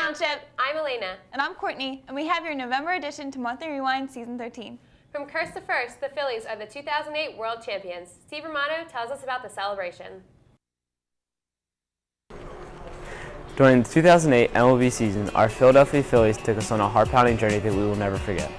Township. I'm Elena. And I'm Courtney, and we have your November edition to Monthly Rewind Season 13. From Curse to First, the Phillies are the 2008 World Champions. Steve Romano tells us about the celebration. During the 2008 MLB season, our Philadelphia Phillies took us on a heart-pounding journey that we will never forget.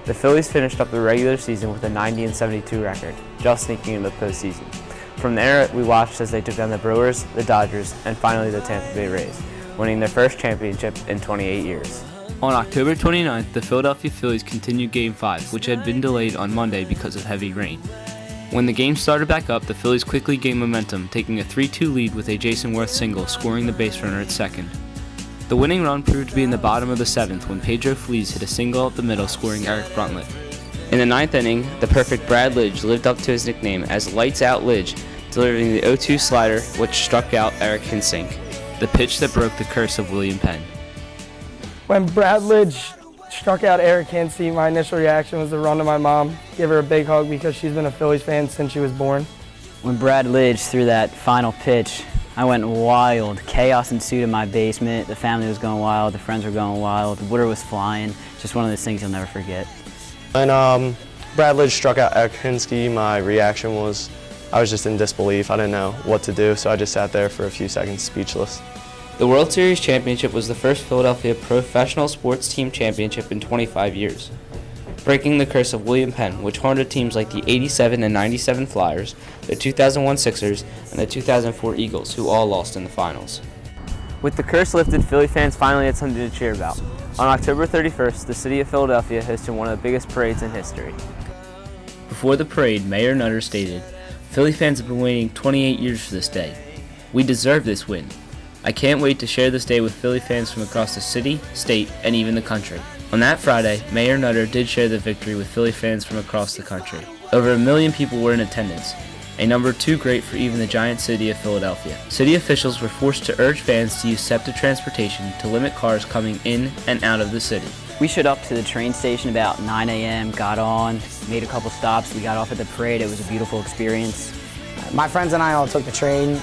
The Phillies finished up the regular season with a 90-72 record, just sneaking into the postseason. From there, we watched as they took down the Brewers, the Dodgers, and finally the Tampa Bay Rays, winning their first championship in 28 years. On October 29th, the Philadelphia Phillies continued Game 5, which had been delayed on Monday because of heavy rain. When the game started back up, the Phillies quickly gained momentum, taking a 3-2 lead with a Jason Worth single, scoring the base runner at second. The winning run proved to be in the bottom of the 7th when Pedro Feliz hit a single up the middle, scoring Eric Bruntlett. In the 9th inning, the perfect Brad Lidge lived up to his nickname as Lights Out Lidge, delivering the 0-2 slider, which struck out Eric Hinsink, the pitch that broke the curse of William Penn. When Brad Lidge struck out Eric Hinsink, my initial reaction was to run to my mom, give her a big hug because she's been a Phillies fan since she was born. When Brad Lidge threw that final pitch, I went wild. Chaos ensued in my basement. The family was going wild, the friends were going wild, the water was flying. Just one of those things you'll never forget. When Brad Lidge struck out Eric Hinsink, my reaction was I was just in disbelief. I didn't know what to do, so I just sat there for a few seconds speechless. The World Series championship was the first Philadelphia professional sports team championship in 25 years, breaking the curse of William Penn, which haunted teams like the 87 and 97 Flyers, the 2001 Sixers, and the 2004 Eagles, who all lost in the finals. With the curse lifted, Philly fans finally had something to cheer about. On October 31st, the city of Philadelphia hosted one of the biggest parades in history. Before the parade, Mayor Nutter stated, "Philly fans have been waiting 28 years for this day. We deserve this win. I can't wait to share this day with Philly fans from across the city, state, and even the country." On that Friday, Mayor Nutter did share the victory with Philly fans from across the country. Over 1 million people were in attendance, a number too great for even the giant city of Philadelphia. City officials were forced to urge fans to use SEPTA transportation to limit cars coming in and out of the city. We showed up to the train station about 9 a.m., got on, made a couple stops. We got off at the parade. It was a beautiful experience. My friends and I all took the train.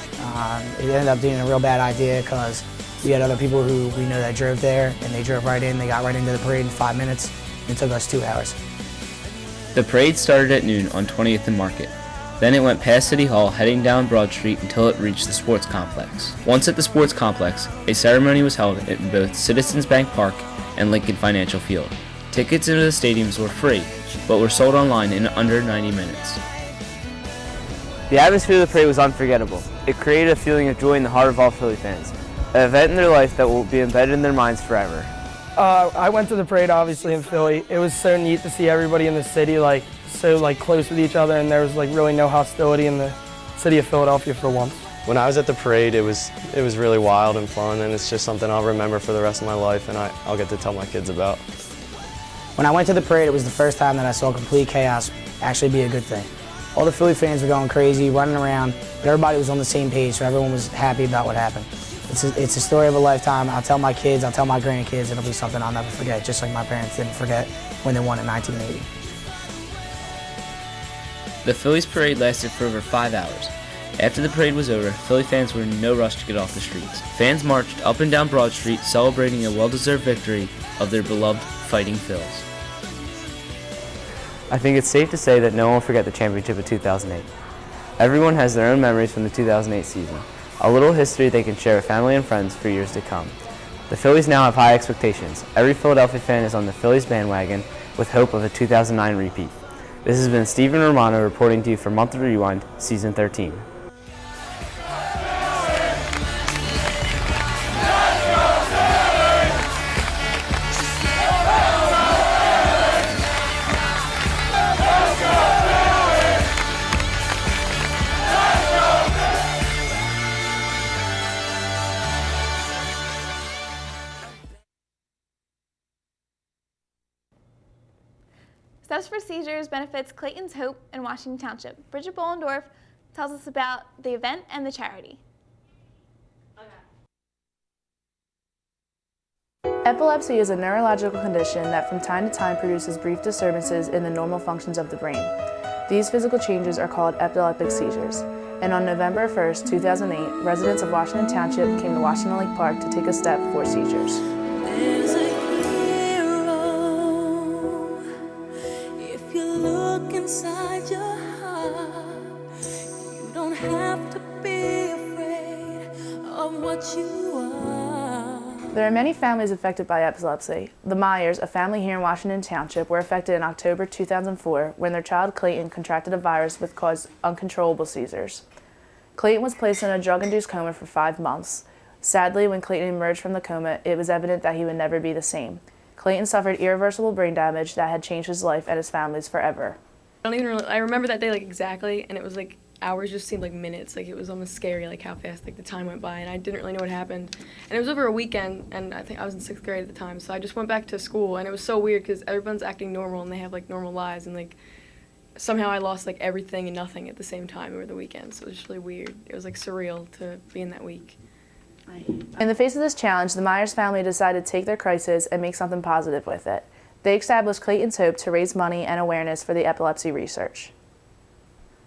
It ended up being a real bad idea because we had other people who we know that drove there, and they drove right in. They got right into the parade in 5 minutes. It took us 2 hours. The parade started at noon on 20th and Market. Then it went past City Hall, heading down Broad Street until it reached the sports complex. Once at the sports complex, a ceremony was held in both Citizens Bank Park and Lincoln Financial Field. Tickets into the stadiums were free, but were sold online in under 90 minutes. The atmosphere of the parade was unforgettable. It created a feeling of joy in the heart of all Philly fans, an event in their life that will be embedded in their minds forever. I went to the parade obviously in Philly. It was so neat to see everybody in the city so close with each other, and there was really no hostility in the city of Philadelphia for once. When I was at the parade, it was really wild and fun, and it's just something I'll remember for the rest of my life, and I'll get to tell my kids about. When I went to the parade, it was the first time that I saw complete chaos actually be a good thing. All the Philly fans were going crazy, running around, but everybody was on the same page, so everyone was happy about what happened. It's a story of a lifetime. I'll tell my kids, I'll tell my grandkids, it'll be something I'll never forget, just like my parents didn't forget when they won in 1980. The Phillies parade lasted for over 5 hours. After the parade was over, Philly fans were in no rush to get off the streets. Fans marched up and down Broad Street, celebrating a well-deserved victory of their beloved Fighting Phils. I think it's safe to say that no one will forget the championship of 2008. Everyone has their own memories from the 2008 season, a little history they can share with family and friends for years to come. The Phillies now have high expectations. Every Philadelphia fan is on the Phillies bandwagon with hope of a 2009 repeat. This has been Stephen Romano reporting to you for Monthly Rewind, Season 13. Steps for Seizures benefits Clayton's Hope in Washington Township. Bridget Bollendorf tells us about the event and the charity. Epilepsy is a neurological condition that from time to time produces brief disturbances in the normal functions of the brain. These physical changes are called epileptic seizures. And on November 1st, 2008, residents of Washington Township came to Washington Lake Park to take a step for seizures. have to be afraid of what you are. There are many families affected by epilepsy. The Myers, a family here in Washington Township, were affected in October 2004 when their child Clayton contracted a virus which caused uncontrollable seizures. Clayton was placed in a drug-induced coma for 5 months. Sadly, when Clayton emerged from the coma, it was evident that he would never be the same. Clayton suffered irreversible brain damage that had changed his life and his family's forever. I remember that day like exactly, and it was like hours just seemed like minutes. Like it was almost scary, like how fast like the time went by, and I didn't really know what happened. And it was over a weekend, and I think I was in 6th grade at the time, so I just went back to school, and it was so weird because everyone's acting normal and they have like normal lives, and like somehow I lost like everything and nothing at the same time over the weekend. So it was just really weird. It was like surreal to be in that week. In the face of this challenge, the Myers family decided to take their crisis and make something positive with it. They established Clayton's Hope to raise money and awareness for the epilepsy research.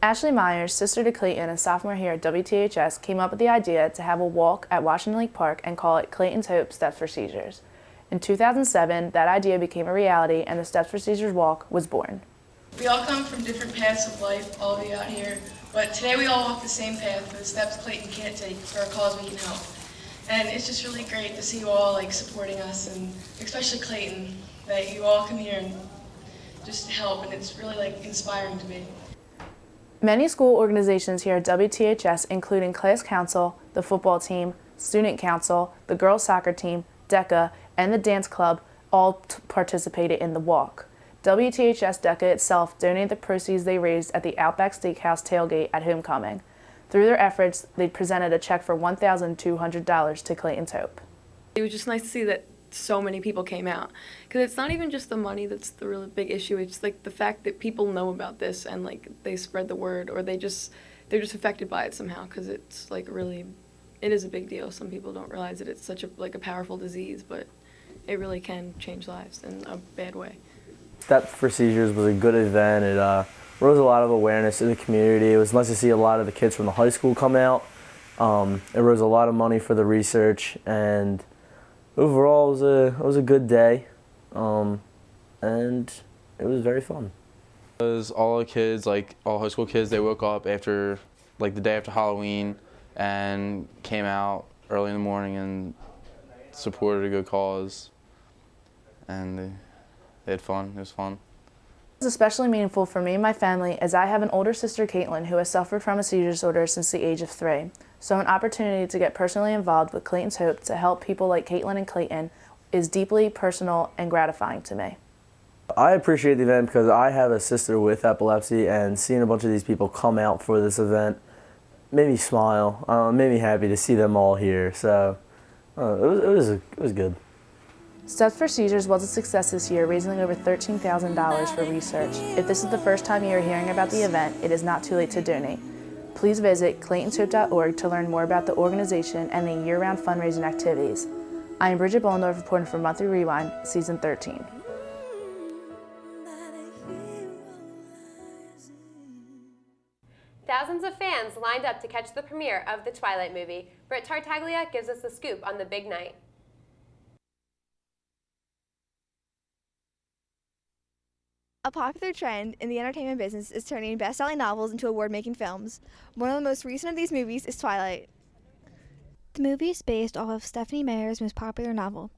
Ashley Myers, sister to Clayton and sophomore here at WTHS, came up with the idea to have a walk at Washington Lake Park and call it Clayton's Hope Steps for Seizures. In 2007, that idea became a reality and the Steps for Seizures walk was born. We all come from different paths of life, all of you out here, but today we all walk the same path, the steps Clayton can't take for a cause we can help. And it's just really great to see you all like supporting us, and especially Clayton, that you all come here and just help, and it's really like inspiring to me. Many school organizations here at WTHS, including Class Council, the football team, Student Council, the girls soccer team, DECA, and the dance club, all participated in the walk. WTHS DECA itself donated the proceeds they raised at the Outback Steakhouse tailgate at homecoming. Through their efforts, they presented a check for $1,200 to Clayton's Hope. It was just nice to see that so many people came out, because it's not even just the money that's the really big issue. It's like the fact that people know about this and like they spread the word, or they're just affected by it somehow, because it's like really, it is a big deal. Some people don't realize that it's such a powerful disease, but it really can change lives in a bad way. Steps for Seizures was a good event. It rose a lot of awareness in the community. It was nice to see a lot of the kids from the high school come out. It raised a lot of money for the research, and overall it was a good day, and it was very fun. It was all the kids, like all high school kids, they woke up after, like the day after Halloween, and came out early in the morning and supported a good cause, and they had fun. It was fun. It's especially meaningful for me and my family, as I have an older sister, Caitlin, who has suffered from a seizure disorder since the age of 3. So an opportunity to get personally involved with Clayton's Hope to help people like Caitlin and Clayton is deeply personal and gratifying to me. I appreciate the event because I have a sister with epilepsy, and seeing a bunch of these people come out for this event made me smile, made me happy to see them all here. So it was good. Steps for Seizures was a success this year, raising over $13,000 for research. If this is the first time you are hearing about the event, it is not too late to donate. Please visit claytonshope.org to learn more about the organization and the year-round fundraising activities. I am Bridget Bollendorf, reporting for Monthly Rewind, Season 13. Thousands of fans lined up to catch the premiere of the Twilight movie. Britt Tartaglia gives us the scoop on the big night. A popular trend in the entertainment business is turning best-selling novels into award-making films. One of the most recent of these movies is Twilight. The movie is based off of Stephenie Meyer's most popular novel.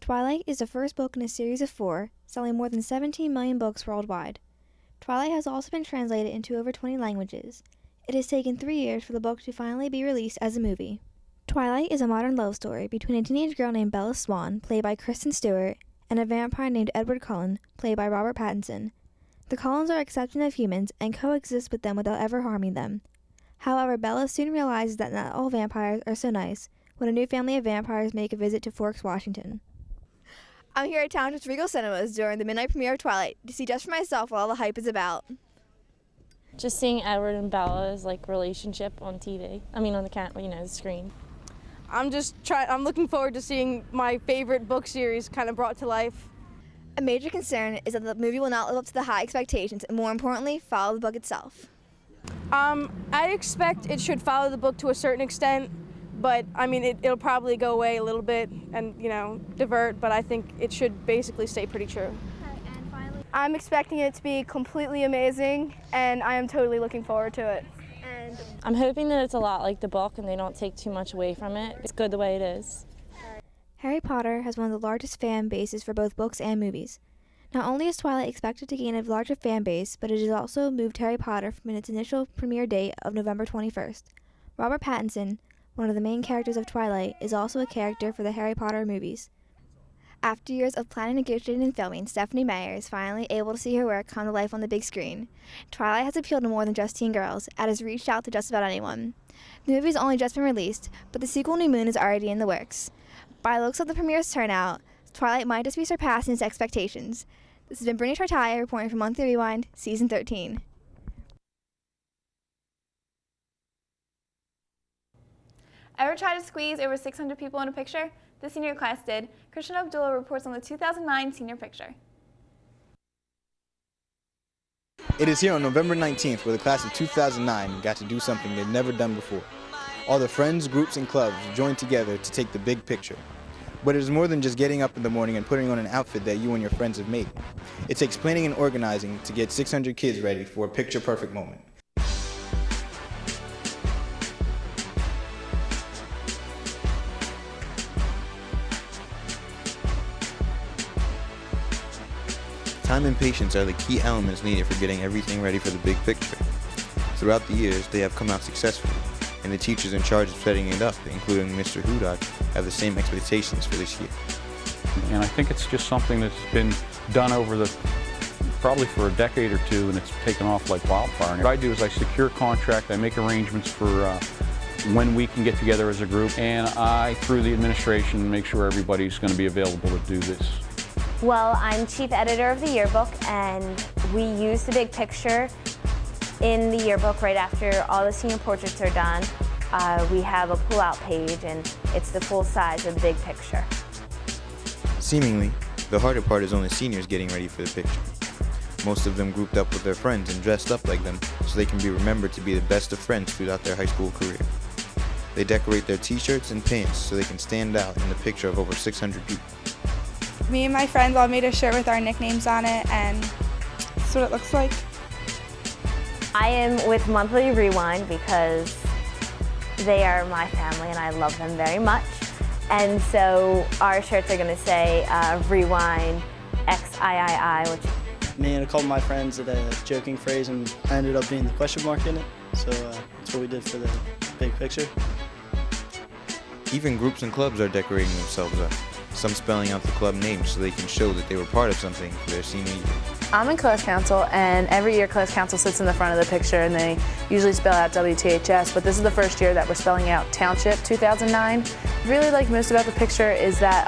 Twilight is the first book in a series of 4, selling more than 17 million books worldwide. Twilight has also been translated into over 20 languages. It has taken 3 years for the book to finally be released as a movie. Twilight is a modern love story between a teenage girl named Bella Swan, played by Kristen Stewart, and a vampire named Edward Cullen, played by Robert Pattinson. The Cullens are accepting of humans and coexist with them without ever harming them. However, Bella soon realizes that not all vampires are so nice when a new family of vampires make a visit to Forks, Washington. I'm here at Township's Regal Cinemas during the midnight premiere of Twilight to see just for myself what all the hype is about. Just seeing Edward and Bella's relationship on TV. I mean on the screen. I'm looking forward to seeing my favorite book series kind of brought to life. A major concern is that the movie will not live up to the high expectations and, more importantly, follow the book itself. I expect it should follow the book to a certain extent, but I mean it'll probably go away a little bit and divert, but I think it should basically stay pretty true. I'm expecting it to be completely amazing, and I am totally looking forward to it. I'm hoping that it's a lot like the book and they don't take too much away from it. It's good the way it is. Harry Potter has one of the largest fan bases for both books and movies. Not only is Twilight expected to gain a larger fan base, but it has also moved Harry Potter from its initial premiere date of November 21st. Robert Pattinson, one of the main characters of Twilight, is also a character for the Harry Potter movies. After years of planning, negotiating, and filming, Stephenie Meyer is finally able to see her work come to life on the big screen. Twilight has appealed to more than just teen girls, and has reached out to just about anyone. The movie has only just been released, but the sequel New Moon is already in the works. By the looks of the premiere's turnout, Twilight might just be surpassing its expectations. This has been Brittany Tartaglia reporting for Monthly Rewind, Season 13. Ever try to squeeze over 600 people in a picture? The senior class did. Christian Abdullah reports on the 2009 senior picture. It is here on November 19th where the class of 2009 got to do something they've never done before. All the friends, groups, and clubs joined together to take the big picture. But it is more than just getting up in the morning and putting on an outfit that you and your friends have made. It takes planning and organizing to get 600 kids ready for a picture-perfect moment. Time and patience are the key elements needed for getting everything ready for the big picture. Throughout the years, they have come out successfully, and the teachers in charge of setting it up, including Mr. Hudak, have the same expectations for this year. And I think it's just something that's been done over probably for a decade or two, and it's taken off like wildfire. And what I do is I secure a contract, I make arrangements for when we can get together as a group, and I, through the administration, make sure everybody's going to be available to do this. Well, I'm chief editor of the yearbook, and we use the big picture in the yearbook right after all the senior portraits are done. We have a pull-out page, and it's the full size of the big picture. Seemingly, the harder part is only seniors getting ready for the picture. Most of them grouped up with their friends and dressed up like them so they can be remembered to be the best of friends throughout their high school career. They decorate their t-shirts and pants so they can stand out in the picture of over 600 people. Me and my friends all made a shirt with our nicknames on it, and that's what it looks like. I am with Monthly Rewind because they are my family and I love them very much. And so our shirts are going to say Rewind XIII, which... Me and a couple of my friends did a joking phrase, and I ended up being the question mark in it. So that's what we did for the big picture. Even groups and clubs are decorating themselves up. Some spelling out the club names so they can show that they were part of something for their senior year. I'm in class council, and every year class council sits in the front of the picture, and they usually spell out WTHS, but this is the first year that we're spelling out Township 2009. Really like most about the picture is that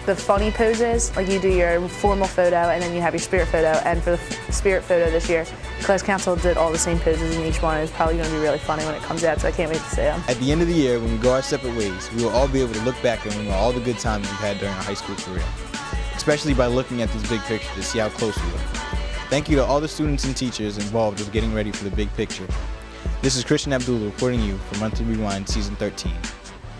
the funny poses, like you do your formal photo and then you have your spirit photo, and for the spirit photo this year, class council did all the same poses in each one. It's probably going to be really funny when it comes out, so I can't wait to see them. At the end of the year, when we go our separate ways, we will all be able to look back and remember all the good times we've had during our high school career, especially by looking at this big picture to see how close we were. Thank you to all the students and teachers involved with getting ready for the big picture. This is Christian Abdullah reporting you for Monthly Rewind Season 13.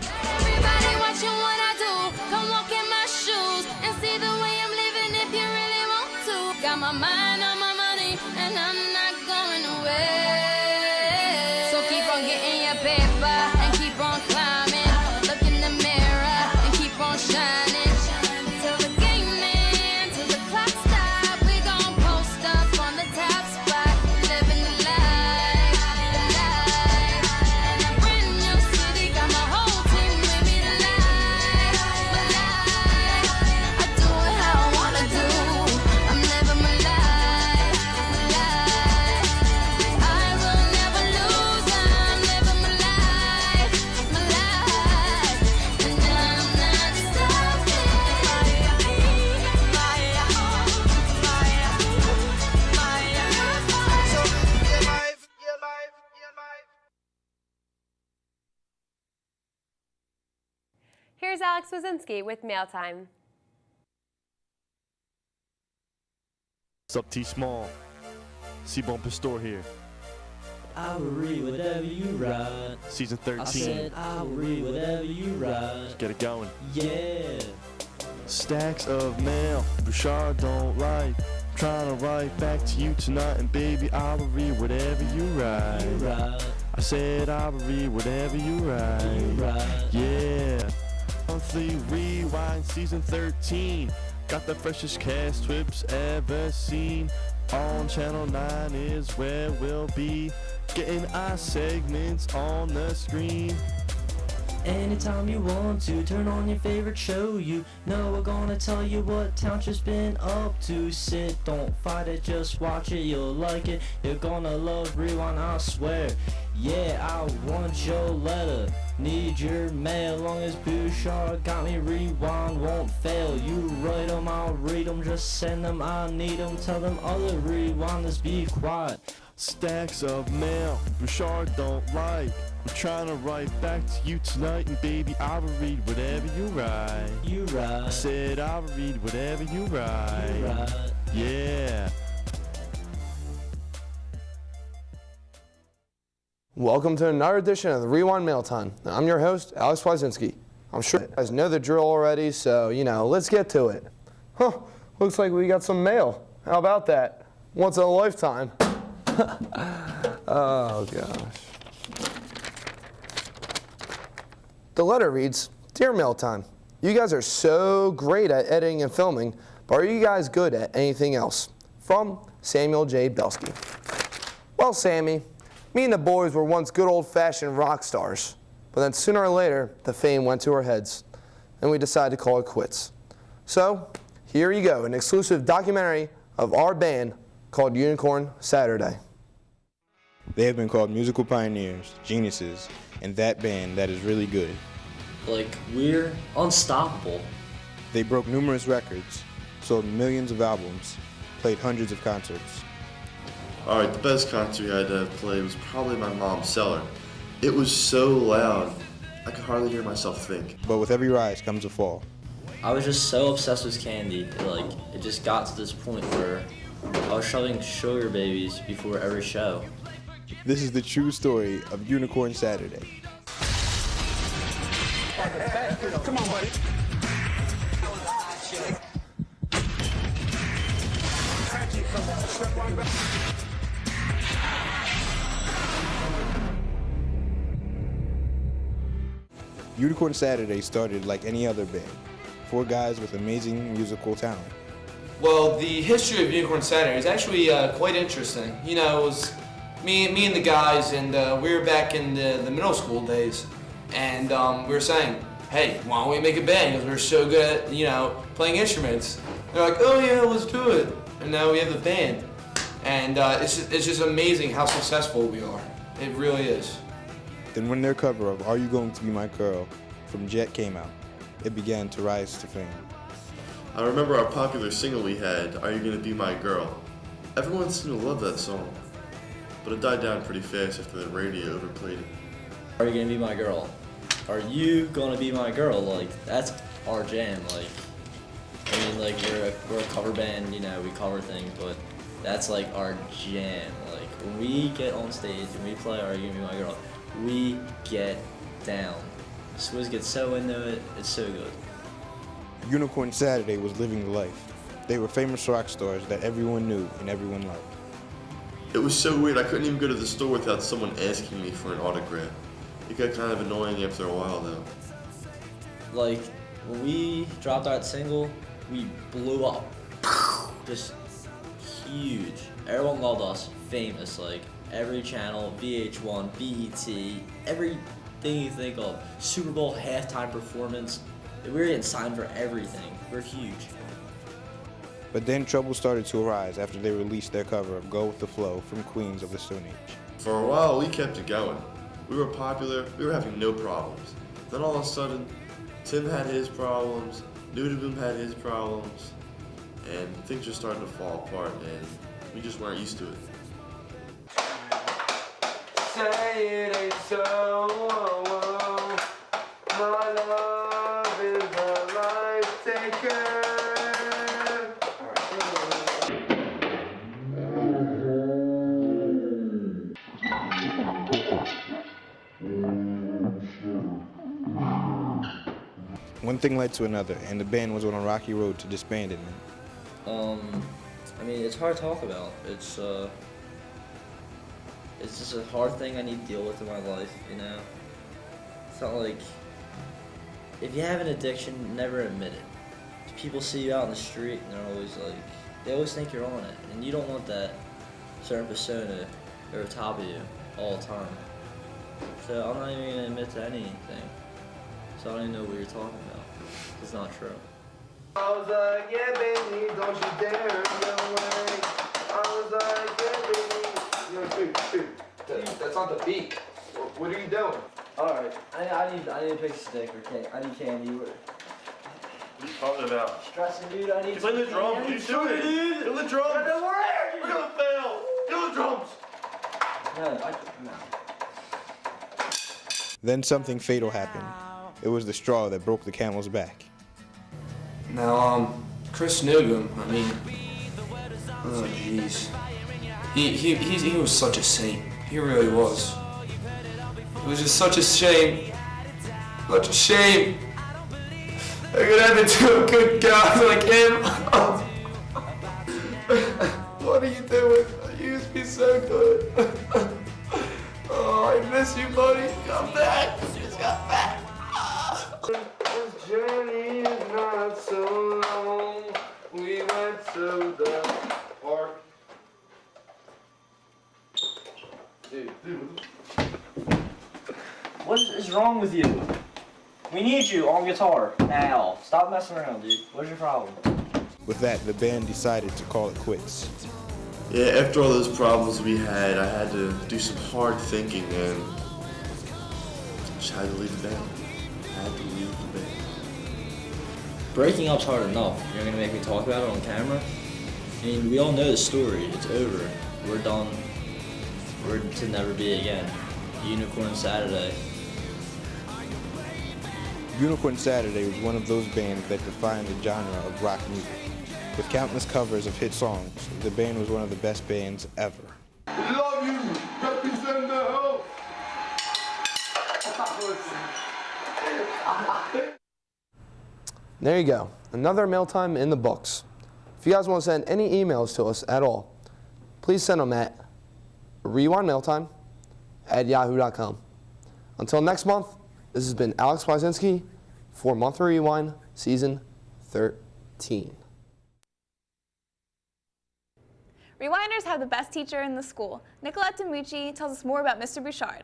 Everybody watching what I do. Come walk in my shoes and see the way I'm living if you really want to. Got my mind on my money and I'm not going away. So keep on getting your paper and keep on climbing. Look in the mirror and keep on shining. Till the game ends, till the clock stops. We gon' post up on the top spot, living the life, the life. And a brand new city, got my whole team with me tonight. My life, I do it how I wanna do. I'm living my life, my life. I will never lose. I'm living my life, my life. And I'm not stopping. Here's Alex Wazinski with Mail Time. What's up, T Small? C-Bumper Store here. I will read whatever you write. Season 13. I said I will read whatever you write. Let's get it going. Yeah. Stacks of mail, Bouchard don't like. Trying to write back to you tonight, and baby, I will read whatever you write. I said I will read whatever you write. Yeah. Monthly Rewind Season 13. Got the freshest cast Twips ever seen. On Channel 9 is where we'll be, getting our segments on the screen. Anytime you want to, turn on your favorite show. You know we're gonna tell you what Township's been up to. Sit, don't fight it, just watch it, you'll like it. You're gonna love Rewind, I swear. Yeah, I want your letter, need your mail. Long as Bouchard got me, Rewind won't fail. You write them, I'll read them, just send them, I need them. Tell them other Rewinders be quiet. Stacks of mail, Bouchard don't like. I'm trying to write back to you tonight, and baby, I will read whatever you write. You write. I said I will read whatever you write. You write. Yeah. Welcome to another edition of the Rewind Mail Time. I'm your host, Alex Wyszynski. I'm sure you guys know the drill already, so, let's get to it. Looks like we got some mail. How about that? Once in a lifetime. Oh, gosh. The letter reads, Dear Mail Time, you guys are so great at editing and filming, but are you guys good at anything else? From Samuel J. Belsky. Well, Sammy, me and the boys were once good old-fashioned rock stars, but then sooner or later, the fame went to our heads, and we decided to call it quits. So, here you go, an exclusive documentary of our band called Unicorn Saturday. They have been called musical pioneers, geniuses, and that band that is really good. Like, we're unstoppable. They broke numerous records, sold millions of albums, played hundreds of concerts. Alright, the best concert we had to play was probably my mom's cellar. It was so loud, I could hardly hear myself think. But with every rise comes a fall. I was just so obsessed with candy. It just got to this point where I was shoving sugar babies before every show. This is the true story of Unicorn Saturday. Come on, buddy. Unicorn Saturday started like any other band. 4 guys with amazing musical talent. Well, the history of Unicorn Saturday is actually quite interesting. It was me and the guys, and we were back in the middle school days, and we were saying, hey, why don't we make a band? Because we're so good at, playing instruments. They're like, oh yeah, let's do it. And now we have the band. And it's just amazing how successful we are. It really is. Then when their cover of Are You Going to Be My Girl from Jet came out, it began to rise to fame. I remember our popular single we had, Are You Gonna Be My Girl? Everyone seemed to love that song, but it died down pretty fast after the radio overplayed it. Are you gonna be my girl? Are you gonna be my girl? That's our jam. We're a cover band, we cover things, but that's our jam. When we get on stage and we play Are You Gonna Be My Girl, we get down. Swizz gets so into it, it's so good. Unicorn Saturday was living the life. They were famous rock stars that everyone knew and everyone loved. It was so weird, I couldn't even go to the store without someone asking me for an autograph. It got kind of annoying after a while though. When we dropped that single, we blew up. Just huge. Everyone loved us, famous, every channel, VH1, BET, everything you think of. Super Bowl halftime performance. We were getting signed for everything. We're huge. But then trouble started to arise after they released their cover of Go With The Flow from Queens of the Stone Age. For a while, we kept it going. We were popular, we were having no problems. Then all of a sudden, Tim had his problems, Nudaboom had his problems, and things just started to fall apart, and we just weren't used to it. Say it ain't so, my love is a life taker. One thing led to another, and the band was on a rocky road to disbandment. It's hard to talk about. it's just a hard thing I need to deal with in my life, you know? It's not like, if you have an addiction, never admit it. People see you out in the street and they're always like, they always think you're on it, and you don't want that certain persona over top of you all the time. So I'm not even gonna admit to anything. So I don't even know what you're talking about. It's not true. I was like, yeah, baby, don't you dare run away. I was like, yeah, baby. Yo, that's on the beat. What are you doing? Alright, I need a big stick or candy. I need candy. What are you talking about? Stressing, dude. I need You play the drums. You do it. Do the drums. We're gonna fail. Do the drums. No. Then something fatal happened. It was the straw that broke the camel's back. Now, Chris Newcomb, I mean, oh jeez. He was such a saint. He really was. It was just such a shame. Such a shame. I could have it to a good guy like him. What are you doing? You used to be so good. Oh, I miss you, buddy. Come back. Just got back. This journey is not so long. We went to the park. Dude. What is wrong with you? We need you on guitar now. Stop messing around, dude. What's your problem? With that, the band decided to call it quits. Yeah, after all those problems we had, I had to do some hard thinking and just had to leave the band. I had to leave the band. Breaking up's hard enough. You're gonna make me talk about it on camera? I mean, we all know the story. It's over. We're done. We're to never be again. Unicorn Saturday. Unicorn Saturday was one of those bands that defined the genre of rock music. With countless covers of hit songs, the band was one of the best bands ever. Love you, represent the house. There you go. Another mail time in the books. If you guys want to send any emails to us at all, please send them at rewindmailtime@yahoo.com. Until next month, this has been Alex Płazinski for Monthly Rewind Season 13. Rewinders have the best teacher in the school. Nicolette DiMucci tells us more about Mr. Bouchard.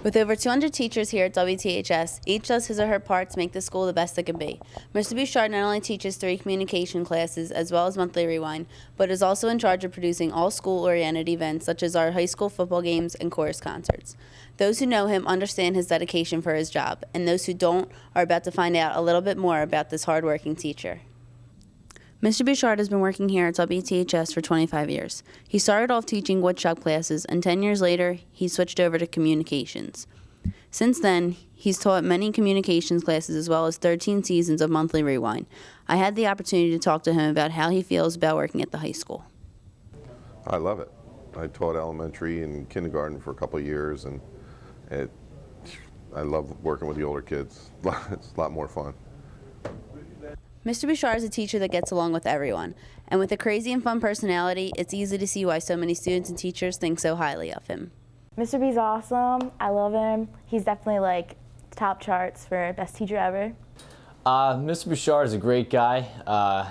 With over 200 teachers here at WTHS, each does his or her part to make the school the best it can be. Mr. Bouchard not only teaches 3 communication classes as well as Monthly Rewind, but is also in charge of producing all school-oriented events such as our high school football games and chorus concerts. Those who know him understand his dedication for his job, and those who don't are about to find out a little bit more about this hardworking teacher. Mr. Bouchard has been working here at WTHS for 25 years. He started off teaching woodshop classes, and 10 years later, he switched over to communications. Since then, he's taught many communications classes as well as 13 seasons of Monthly Rewind. I had the opportunity to talk to him about how he feels about working at the high school. I love it. I taught elementary and kindergarten for a couple of years, and I love working with the older kids. It's a lot more fun. Mr. Bouchard is a teacher that gets along with everyone, and with a crazy and fun personality, it's easy to see why so many students and teachers think so highly of him. Mr. B's awesome. I love him. He's definitely like top charts for best teacher ever. Mr. Bouchard is a great guy.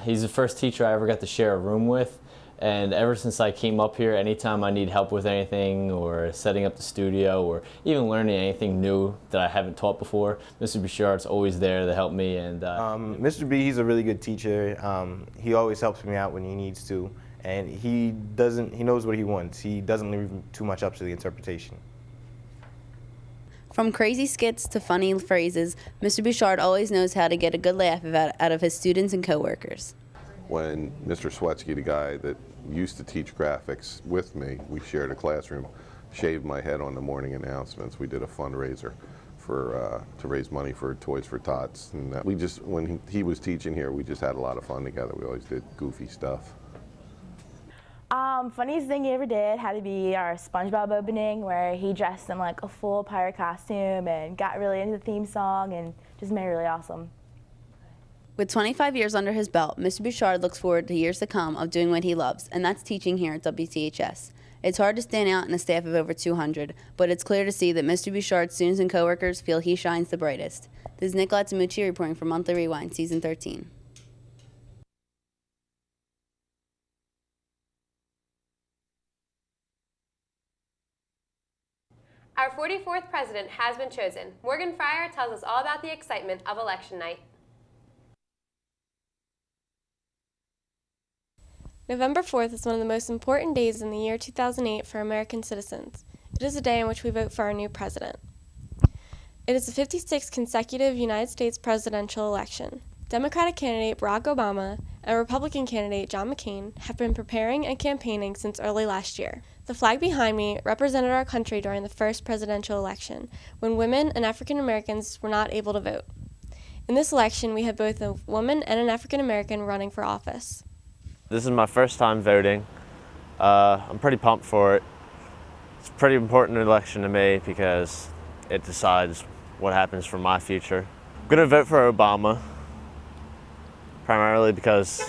He's the first teacher I ever got to share a room with. And ever since I came up here, anytime I need help with anything or setting up the studio or even learning anything new that I haven't taught before, Mr. Bouchard's always there to help me. And Mr. B, he's a really good teacher. He always helps me out when he needs to, and he knows what he wants. He doesn't leave too much up to the interpretation. From crazy skits to funny phrases, Mr. Bouchard always knows how to get a good laugh out of his students and coworkers. When Mr. Swetsky, the guy that used to teach graphics with me, we shared a classroom, shaved my head on the morning announcements. We did a fundraiser to raise money for Toys for Tots. And when he was teaching here, we just had a lot of fun together. We always did goofy stuff. Funniest thing he ever did had to be our SpongeBob opening, where he dressed in like a full pirate costume and got really into the theme song and just made it really awesome. With 25 years under his belt, Mr. Bouchard looks forward to years to come of doing what he loves, and that's teaching here at WTHS. It's hard to stand out in a staff of over 200, but it's clear to see that Mr. Bouchard's students and coworkers feel he shines the brightest. This is Nicolette Zamucci reporting for Monthly Rewind, Season 13. Our 44th president has been chosen. Morgan Fryer tells us all about the excitement of election night. November 4th is one of the most important days in the year 2008 for American citizens. It is a day in which we vote for our new president. It is the 56th consecutive United States presidential election. Democratic candidate Barack Obama and Republican candidate John McCain have been preparing and campaigning since early last year. The flag behind me represented our country during the first presidential election, when women and African Americans were not able to vote. In this election, we had both a woman and an African American running for office. This is my first time voting. I'm pretty pumped for it. It's a pretty important election to me because it decides what happens for my future. I'm going to vote for Obama, primarily because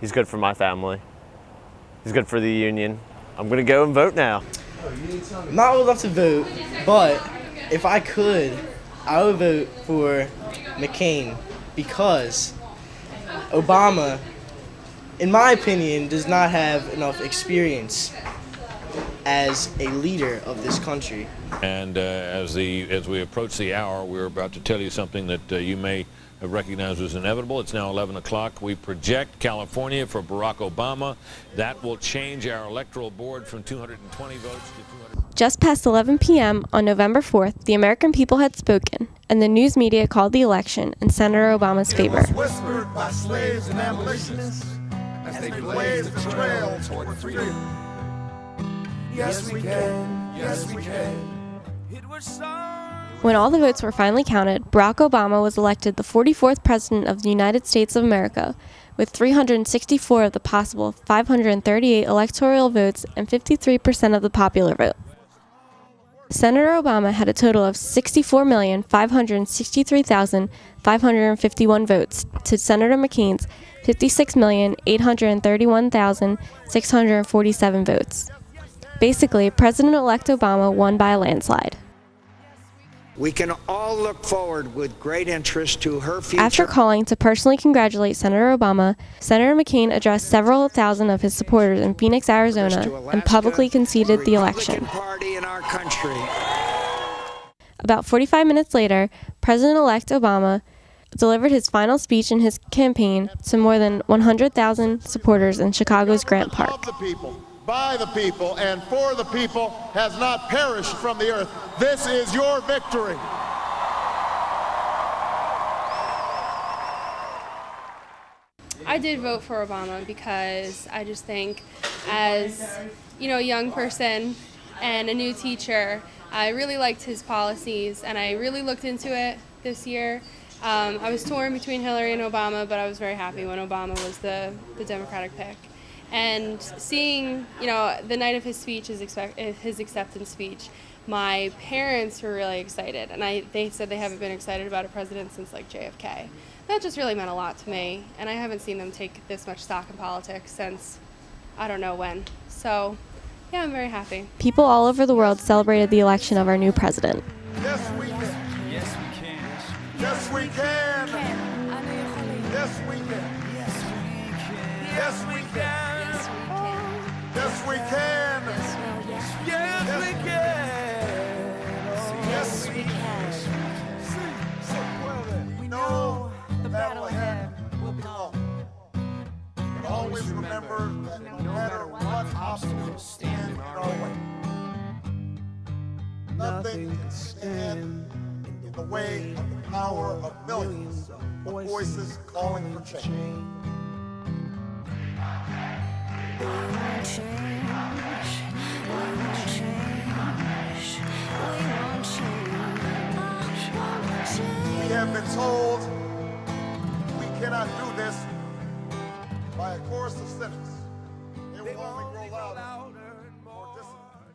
he's good for my family. He's good for the union. I'm going to go and vote now. Not old enough to vote, but if I could, I would vote for McCain because Obama, in my opinion, does not have enough experience as a leader of this country. And as we approach the hour, we're about to tell you something that you may have recognized was inevitable. It's now 11 o'clock. We project California for Barack Obama. That will change our electoral board from 220 votes to 200. Just past 11 p.m. on November 4th, the American people had spoken, and the news media called the election in Senator Obama's favor. It was whispered by slaves and abolitionists as they blazed the trail toward freedom. Yes, we can. Yes, we can. It was so. When all the votes were finally counted, Barack Obama was elected the 44th President of the United States of America, with 364 of the possible 538 electoral votes and 53% of the popular vote. Senator Obama had a total of 64,563,551 votes to Senator McCain's 56,831,647 votes. Basically, President-elect Obama won by a landslide. We can all look forward with great interest to her future. After calling to personally congratulate Senator Obama, Senator McCain addressed several thousand of his supporters in Phoenix, Arizona, and publicly conceded the election. Party in our country. About 45 minutes later, President-elect Obama delivered his final speech in his campaign to more than 100,000 supporters in Chicago's Grant Park. Of the people, by the people, and for the people has not perished from the earth. This is your victory. I did vote for Obama because I just think, as a young person and a new teacher, I really liked his policies, and I really looked into it this year. I was torn between Hillary and Obama, but I was very happy when Obama was the Democratic pick. And seeing, the night of his speech, his acceptance speech, my parents were really excited, and they said they haven't been excited about a president since JFK. That just really meant a lot to me, and I haven't seen them take this much stock in politics since I don't know when. So, yeah, I'm very happy. People all over the world celebrated the election of our new president. Yes, we can. Yes, we can. Yes, we can. Yes, we can. Yes, we can. Yes, we can. Yes, we can. Yes, we can. We know the battle ahead will be long. But always remember that no matter what obstacles stand in our way, nothing can stand in the way of the power of millions of voices calling for change. We won't change. We won't change. We won't change. We have been told we cannot do this by a chorus of cynics. They will only grow louder and more disciplined.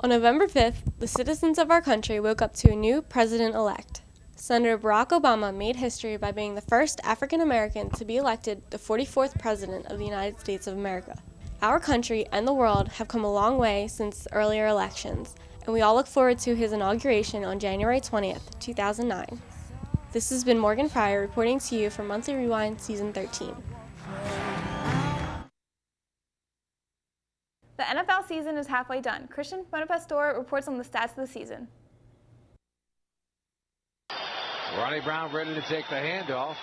On November 5th, the citizens of our country woke up to a new president-elect. Senator Barack Obama made history by being the first African American to be elected the 44th President of the United States of America. Our country and the world have come a long way since earlier elections, and we all look forward to his inauguration on January 20th, 2009. This has been Morgan Pryor reporting to you for Monthly Rewind Season 13. The NFL season is halfway done. Christian Bonapastor reports on the stats of the season. Ronnie Brown ready to take the handoff.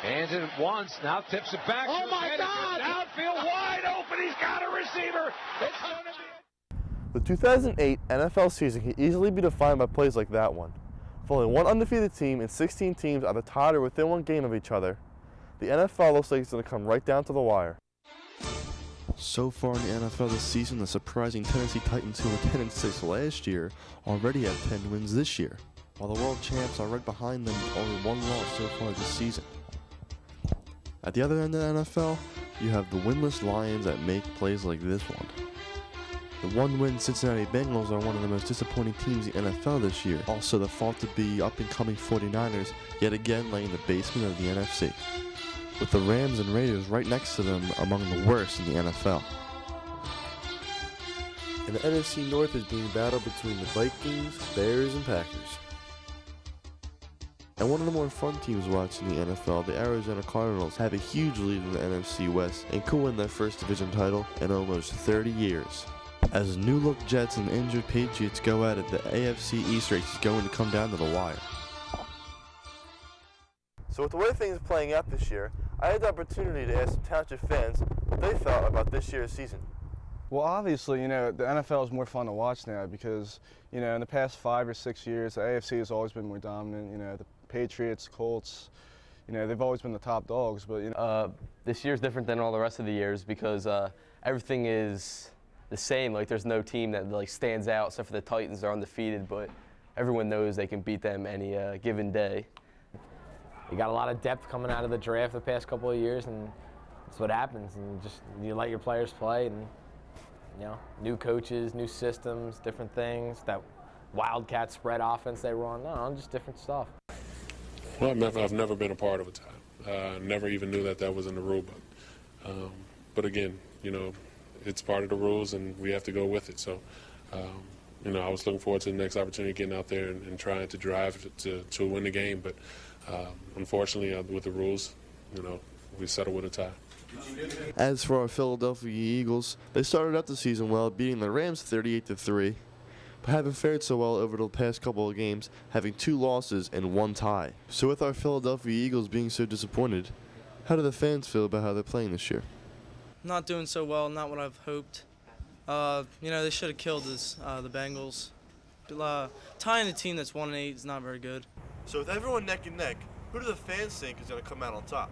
Hands it once, now tips it back. Oh my God! Outfield wide open, he's got a receiver. It's going to be... The 2008 NFL season can easily be defined by plays like that one. With only one undefeated team and 16 teams either tied or within one game of each other, the NFL looks like it's going to come right down to the wire. So far in the NFL this season, the surprising Tennessee Titans, who were 10-6 last year, already have 10 wins this year, while the world champs are right behind them with only one loss so far this season. At the other end of the NFL, you have the winless Lions that make plays like this one. The one-win Cincinnati Bengals are one of the most disappointing teams in the NFL this year. Also the thought-to-be up-and-coming 49ers yet again laying the basement of the NFC, with the Rams and Raiders right next to them among the worst in the NFL. And the NFC North is being battled between the Vikings, Bears, and Packers. And one of the more fun teams watching the NFL, the Arizona Cardinals, have a huge lead in the NFC West and could win their first division title in almost 30 years. As new-look Jets and injured Patriots go at it, the AFC East race is going to come down to the wire. So with the way things are playing out this year, I had the opportunity to ask some Township fans what they thought about this year's season. Well, obviously, the NFL is more fun to watch now because, in the past 5 or 6 years, the AFC has always been more dominant. The Patriots, Colts, they've always been the top dogs. But this year's different than all the rest of the years because everything is the same. Like, there's no team that stands out except for the Titans. They're undefeated, but everyone knows they can beat them any given day. You got a lot of depth coming out of the draft the past couple of years, and that's what happens. And you let your players play, and new coaches, new systems, different things. That wildcat spread offense they run, just different stuff. Well, I've never been a part of a tie. Never even knew that was in the rule book. But again, it's part of the rules, and we have to go with it. So, I was looking forward to the next opportunity, getting out there and trying to drive to win the game. But unfortunately, with the rules, we settled with a tie. As for our Philadelphia Eagles, they started out the season well, beating the Rams 38-3, but haven't fared so well over the past couple of games, having 2 losses and 1 tie. So with our Philadelphia Eagles being so disappointed, how do the fans feel about how they're playing this year? Not doing so well, not what I've hoped. They should have killed us, the Bengals. Tying a team that's 1-8 is not very good. So with everyone neck and neck, who do the fans think is going to come out on top?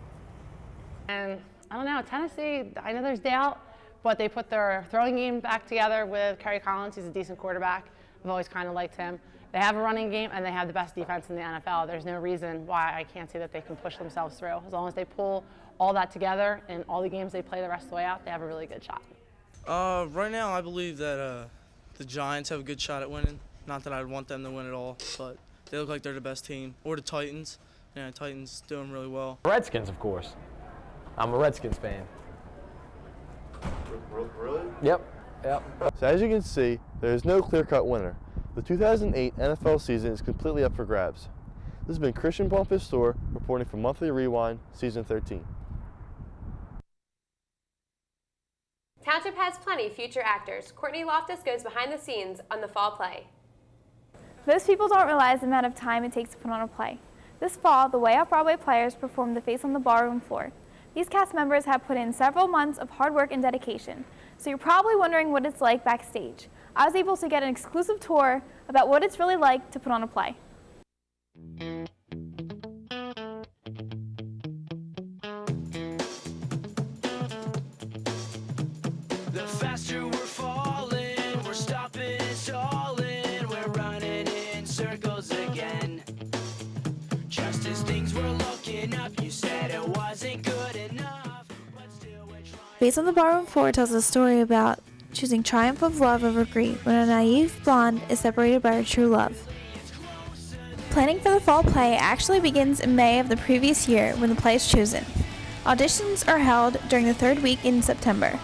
And I don't know, Tennessee, I know there's doubt, but they put their throwing game back together with Kerry Collins. He's a decent quarterback. I've always kind of liked him. They have a running game, and they have the best defense in the NFL. There's no reason why I can't see that they can push themselves through. As long as they pull all that together in all the games they play the rest of the way out, they have a really good shot. Right now, I believe that the Giants have a good shot at winning. Not that I'd want them to win at all, but they look like they're the best team. Or the Titans. Titans doing really well. Redskins, of course. I'm a Redskins fan. Really? Yep. So as you can see, there is no clear-cut winner. The 2008 NFL season is completely up for grabs. This has been Christian Bonapastor reporting for Monthly Rewind, Season 13. Township has plenty of future actors. Courtney Loftus goes behind the scenes on the fall play. Most people don't realize the amount of time it takes to put on a play. This fall, the Way Out Broadway players performed The Face on the Ballroom Floor. These cast members have put in several months of hard work and dedication, so you're probably wondering what it's like backstage. I was able to get an exclusive tour about what it's really like to put on a play. The faster we're falling, we're stopping and stalling, we're running in circles again. Just as things were looking up, you said it wasn't good enough, but still we're trying. Face on the Ballroom Floor tells a story about choosing triumph of love over greed when a naive blonde is separated by her true love. Planning for the fall play actually begins in May of the previous year when the play is chosen. Auditions are held during the third week in September.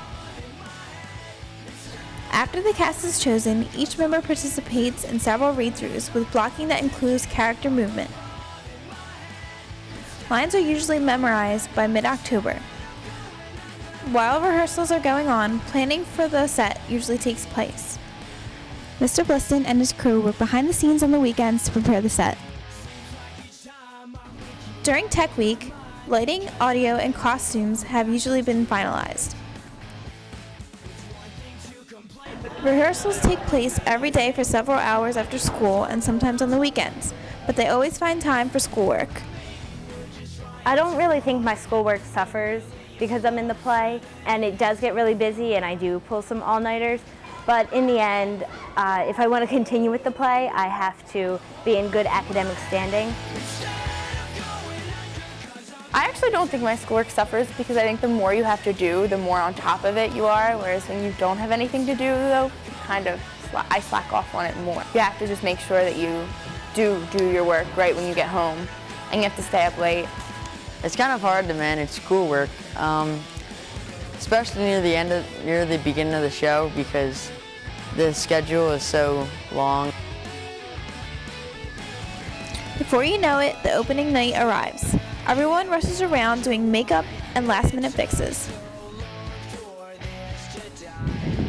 After the cast is chosen, each member participates in several read-throughs with blocking that includes character movement. Lines are usually memorized by mid-October. While rehearsals are going on, planning for the set usually takes place. Mr. Bliston and his crew work behind the scenes on the weekends to prepare the set. During Tech Week, lighting, audio, and costumes have usually been finalized. Rehearsals take place every day for several hours after school and sometimes on the weekends, but they always find time for schoolwork. I don't really think my schoolwork suffers because I'm in the play, and it does get really busy and I do pull some all-nighters, but in the end, if I want to continue with the play, I have to be in good academic standing. I actually don't think my schoolwork suffers because I think the more you have to do, the more on top of it you are, whereas when you don't have anything to do, though, I slack off on it more. You have to just make sure that you do your work right when you get home, and you have to stay up late. It's kind of hard to manage schoolwork, especially near the beginning of the show because the schedule is so long. Before you know it, the opening night arrives. Everyone rushes around doing makeup and last-minute fixes.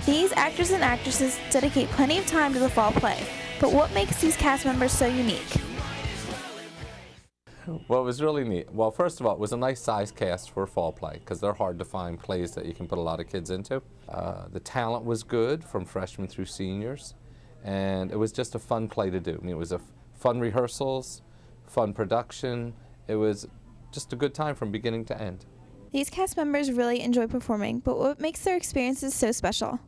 These actors and actresses dedicate plenty of time to the fall play, but what makes these cast members so unique? Well, it was really neat. Well, first of all, it was a nice size cast for a fall play because they're hard to find plays that you can put a lot of kids into. The talent was good from freshmen through seniors, and it was just a fun play to do. I mean, it was fun rehearsals, fun production. It was just a good time from beginning to end. These cast members really enjoy performing, but what makes their experiences so special?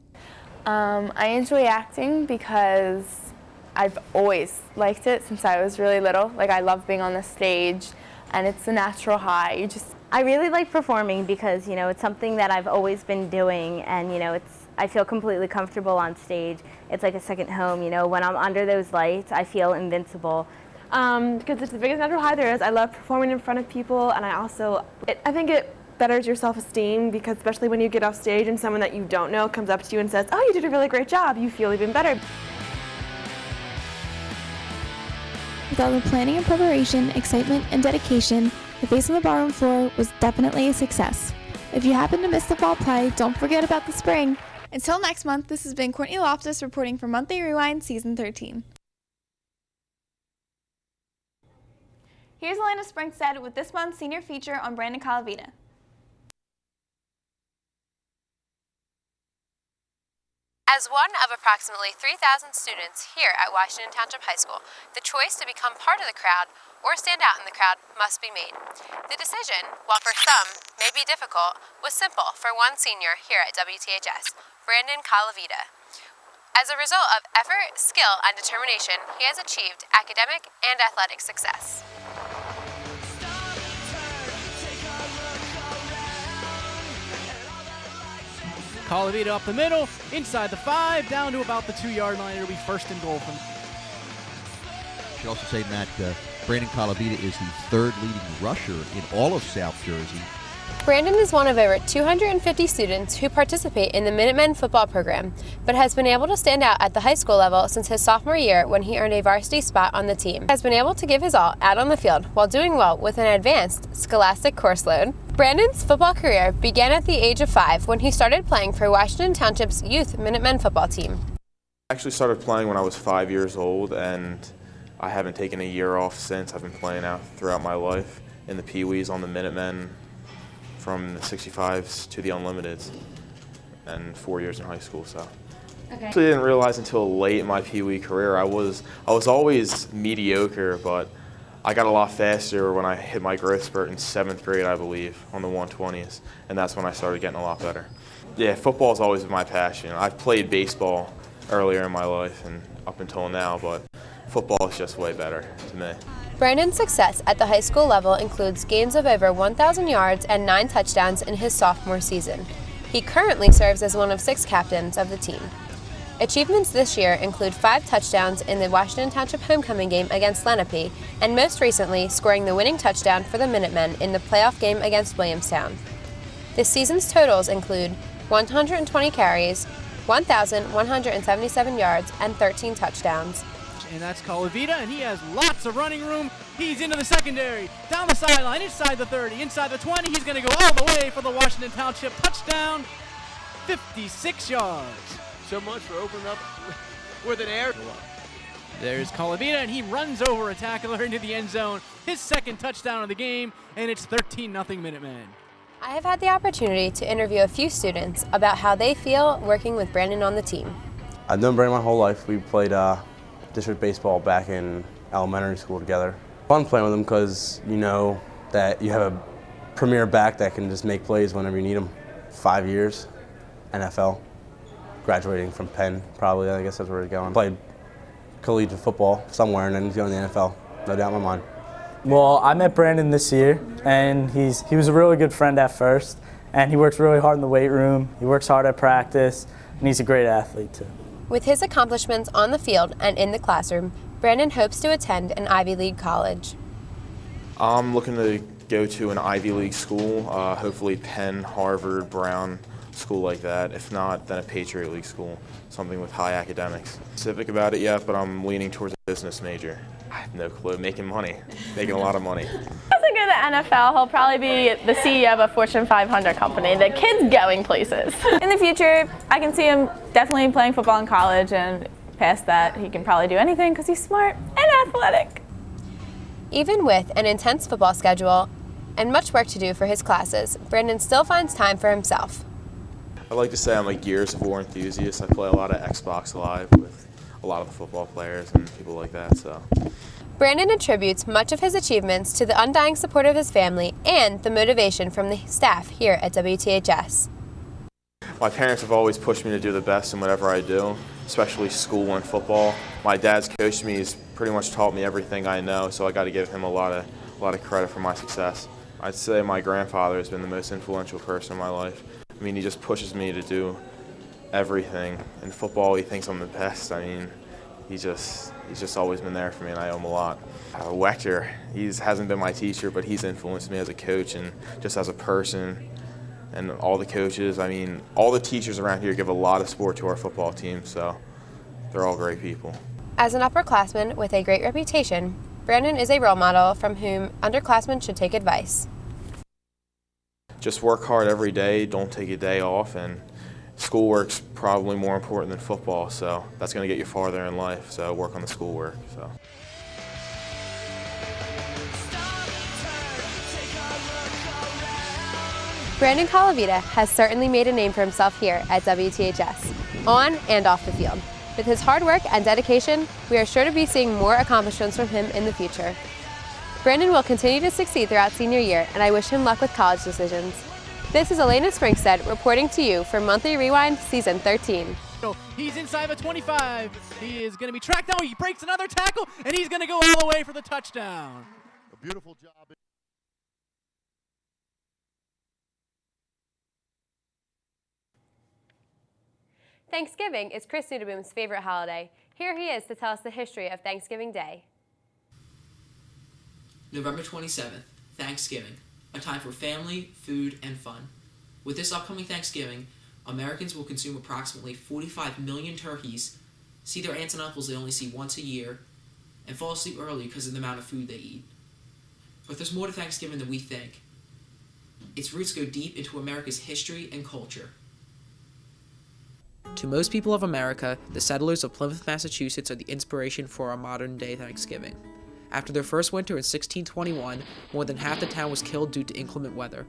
I enjoy acting because I've always liked it since I was really little. Like, I love being on the stage, and it's a natural high. I really like performing because, it's something that I've always been doing, and, I feel completely comfortable on stage. It's like a second home, When I'm under those lights, I feel invincible. Because it's the biggest natural high there is. I love performing in front of people, and I think it betters your self-esteem because especially when you get off stage and someone that you don't know comes up to you and says, "Oh, you did a really great job," you feel even better. With all the planning and preparation, excitement, and dedication, the Face on the Ballroom Floor was definitely a success. If you happen to miss the fall play, don't forget about the spring. Until next month, this has been Courtney Loftus reporting for Monthly Rewind Season 13. Here's Elena Springstead with this month's senior feature on Brandon Calavita. As one of approximately 3,000 students here at Washington Township High School, the choice to become part of the crowd or stand out in the crowd must be made. The decision, while for some may be difficult, was simple for one senior here at WTHS, Brandon Calavita. As a result of effort, skill, and determination, he has achieved academic and athletic success. Calavita up the middle, inside the 5, down to about the 2-yard line. It'll be first and goal from. I should also say, Matt, Brandon Calavita is the third leading rusher in all of South Jersey. Brandon is one of over 250 students who participate in the Minutemen football program, but has been able to stand out at the high school level since his sophomore year when he earned a varsity spot on the team. He has been able to give his all out on the field while doing well with an advanced scholastic course load. Brandon's football career began at the age of 5 when he started playing for Washington Township's youth Minutemen football team. I actually started playing when I was 5 years old, and I haven't taken a year off since. I've been playing out throughout my life in the Pee-wees, on the Minutemen, from the 65s to the Unlimiteds, and 4 years in high school. So I actually didn't realize until late in my Pee-wee career I was always mediocre, but I got a lot faster when I hit my growth spurt in 7th grade, I believe, on the 120s, and that's when I started getting a lot better. Yeah, football's always been my passion. I've played baseball earlier in my life and up until now, but football is just way better to me. Brandon's success at the high school level includes games of over 1,000 yards and 9 touchdowns in his sophomore season. He currently serves as one of 6 captains of the team. Achievements this year include 5 touchdowns in the Washington Township homecoming game against Lenape, and most recently scoring the winning touchdown for the Minutemen in the playoff game against Williamstown. This season's totals include 120 carries, 1,177 yards, and 13 touchdowns. And that's Colavita, and he has lots of running room. He's into the secondary, down the sideline, inside the 30, inside the 20. He's going to go all the way for the Washington Township touchdown, 56 yards. So much for opening up with an air. There's Colavita, and he runs over a tackler into the end zone. His second touchdown of the game, and it's 13-0 Minutemen. I have had the opportunity to interview a few students about how they feel working with Brandon on the team. I've known Brandon my whole life. We played district baseball back in elementary school together. Fun playing with him because you know that you have a premier back that can just make plays whenever you need him. 5 years, NFL, graduating from Penn probably, I guess that's where he's going. Played collegiate football somewhere and then he's going to the NFL, no doubt in my mind. Well, I met Brandon this year, and he was a really good friend at first, and he works really hard in the weight room, he works hard at practice, and he's a great athlete too. With his accomplishments on the field and in the classroom, Brandon hopes to attend an Ivy League college. I'm looking to go to an Ivy League school, hopefully Penn, Harvard, Brown, school like that. If not, then a Patriot League school, something with high academics. Specific about it yet, but I'm leaning towards a business major. I have no clue. Making money, making a lot of money. If he doesn't go to the NFL, he'll probably be the CEO of a Fortune 500 company. The kid's going places. In the future, I can see him definitely playing football in college, and past that, he can probably do anything because he's smart and athletic. Even with an intense football schedule and much work to do for his classes, Brandon still finds time for himself. I like to say I'm a Gears of War enthusiast. I play a lot of Xbox Live with a lot of the football players and people like that. So, Brandon attributes much of his achievements to the undying support of his family and the motivation from the staff here at WTHS. My parents have always pushed me to do the best in whatever I do, especially school and football. My dad's coached me. He's pretty much taught me everything I know, so I got to give him a lot of credit for my success. I'd say my grandfather has been the most influential person in my life. I mean, he just pushes me to do everything. In football, he thinks I'm the best. I mean, he's just always been there for me, and I owe him a lot. Wechter, he hasn't been my teacher, but he's influenced me as a coach and just as a person. And all the coaches, I mean, all the teachers around here give a lot of support to our football team, so they're all great people. As an upperclassman with a great reputation, Brandon is a role model from whom underclassmen should take advice. Just work hard every day, don't take a day off, and schoolwork's probably more important than football, so that's going to get you farther in life, so work on the schoolwork. So. Brandon Colavita has certainly made a name for himself here at WTHS, on and off the field. With his hard work and dedication, we are sure to be seeing more accomplishments from him in the future. Brandon will continue to succeed throughout senior year, and I wish him luck with college decisions. This is Elena Springstead reporting to you for Monthly Rewind Season 13. He's inside the 25. He is going to be tracked down. He breaks another tackle, and he's going to go all the way for the touchdown. A beautiful job. Thanksgiving is Chris Nudeboom's favorite holiday. Here he is to tell us the history of Thanksgiving Day. November 27th, Thanksgiving, a time for family, food, and fun. With this upcoming Thanksgiving, Americans will consume approximately 45 million turkeys, see their aunts and uncles they only see once a year, and fall asleep early because of the amount of food they eat. But there's more to Thanksgiving than we think. Its roots go deep into America's history and culture. To most people of America, the settlers of Plymouth, Massachusetts are the inspiration for our modern-day Thanksgiving. After their first winter in 1621, more than half the town was killed due to inclement weather.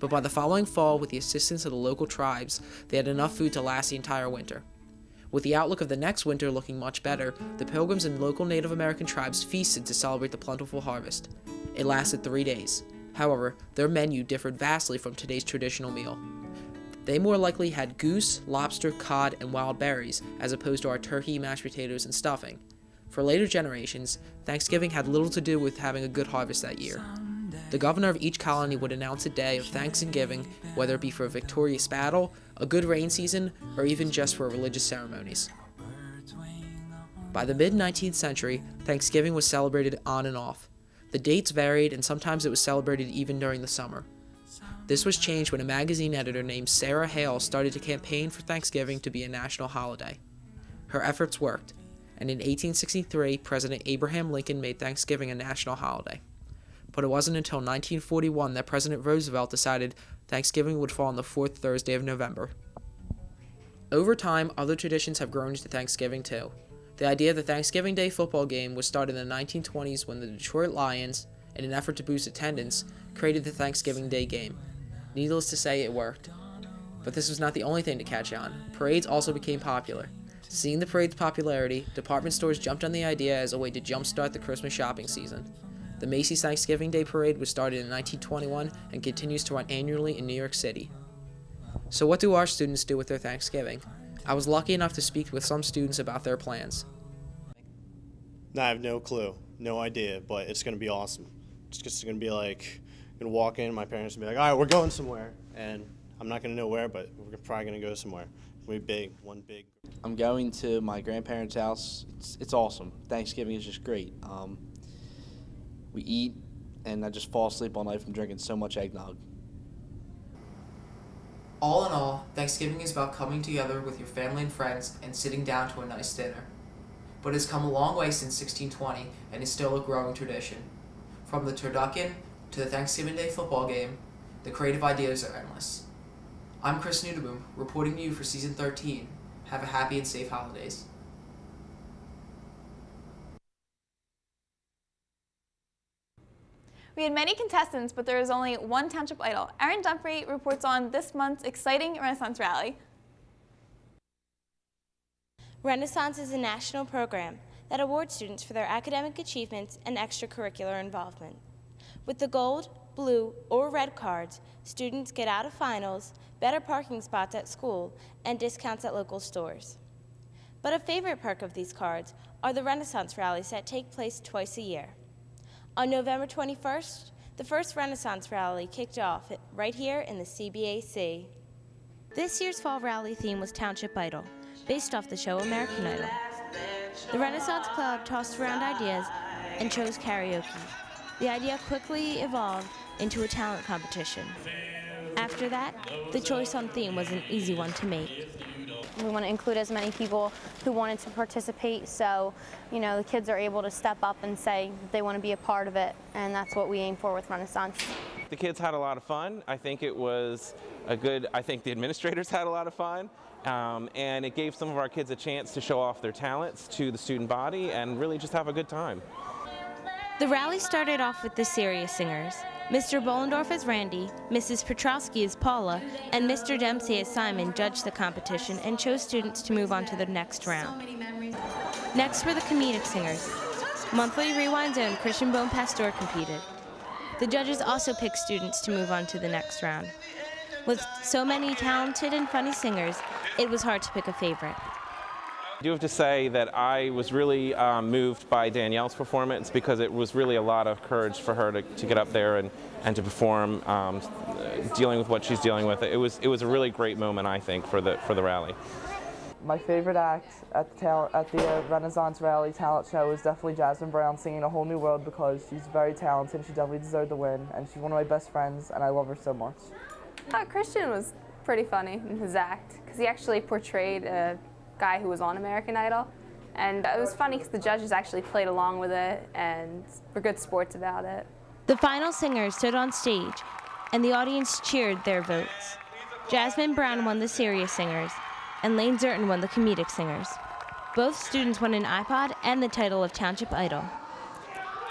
But by the following fall, with the assistance of the local tribes, they had enough food to last the entire winter. With the outlook of the next winter looking much better, the Pilgrims and local Native American tribes feasted to celebrate the plentiful harvest. It lasted 3 days. However, their menu differed vastly from today's traditional meal. They more likely had goose, lobster, cod, and wild berries, as opposed to our turkey, mashed potatoes, and stuffing. For later generations, Thanksgiving had little to do with having a good harvest that year. The governor of each colony would announce a day of thanksgiving, whether it be for a victorious battle, a good rain season, or even just for religious ceremonies. By the mid-19th century, Thanksgiving was celebrated on and off. The dates varied, and sometimes it was celebrated even during the summer. This was changed when a magazine editor named Sarah Hale started to campaign for Thanksgiving to be a national holiday. Her efforts worked, and in 1863, President Abraham Lincoln made Thanksgiving a national holiday. But it wasn't until 1941 that President Roosevelt decided Thanksgiving would fall on the fourth Thursday of November. Over time, other traditions have grown into Thanksgiving too. The idea of the Thanksgiving Day football game was started in the 1920s when the Detroit Lions, in an effort to boost attendance, created the Thanksgiving Day game. Needless to say, it worked. But this was not the only thing to catch on. Parades also became popular. Seeing the parade's popularity, department stores jumped on the idea as a way to jumpstart the Christmas shopping season. The Macy's Thanksgiving Day Parade was started in 1921 and continues to run annually in New York City. So what do our students do with their Thanksgiving? I was lucky enough to speak with some students about their plans. I have no clue, no idea, but it's going to be awesome. It's just going to be like, I'm going to walk in, my parents will be like, all right, we're going somewhere. And I'm not going to know where, but we're probably going to go somewhere. We're big, one big. I'm going to my grandparents' house. It's awesome. Thanksgiving is just great. We eat, and I just fall asleep all night from drinking so much eggnog. All in all, Thanksgiving is about coming together with your family and friends and sitting down to a nice dinner. But it has come a long way since 1620 and is still a growing tradition. From the turducken to the Thanksgiving Day football game, the creative ideas are endless. I'm Chris Nudeboom, reporting to you for Season 13. Have a happy and safe holidays. We had many contestants, but there is only one Township Idol. Erin Dunphy reports on this month's exciting Renaissance Rally. Renaissance is a national program that awards students for their academic achievements and extracurricular involvement. With the gold, blue, or red cards, students get out of finals, better parking spots at school, and discounts at local stores. But a favorite perk of these cards are the Renaissance rallies that take place twice a year. On November 21st, the first Renaissance Rally kicked off right here in the CBAC. This year's fall rally theme was Township Idol, based off the show American Idol. The Renaissance Club tossed around ideas and chose karaoke. The idea quickly evolved into a talent competition. After that, the choice on theme was an easy one to make. We want to include as many people who wanted to participate, so the kids are able to step up and say they want to be a part of it, and that's what we aim for with Renaissance. The kids had a lot of fun. I think it was I think the administrators had a lot of fun, and it gave some of our kids a chance to show off their talents to the student body and really just have a good time. The rally started off with the serious singers. Mr. Bollendorf as Randy, Mrs. Petrowski as Paula, and Mr. Dempsey as Simon judged the competition and chose students to move on to the next round. Next were the comedic singers. Monthly Rewind's own Christian Bone Pastor competed. The judges also picked students to move on to the next round. With so many talented and funny singers, it was hard to pick a favorite. I do have to say that I was really moved by Danielle's performance because it was really a lot of courage for her to get up there and to perform, dealing with what she's dealing with. It was a really great moment, I think, for the rally. My favorite act at the Renaissance Rally talent show was definitely Jasmine Brown singing A Whole New World because she's very talented. She definitely deserved the win, and she's one of my best friends, and I love her so much. Christian was pretty funny in his act because he actually portrayed a guy who was on American Idol, and it was funny because the judges actually played along with it and were good sports about it. The final singers stood on stage and the audience cheered their votes. Jasmine Brown won the serious singers and Lane Zerton won the comedic singers. Both students won an iPod and the title of Township Idol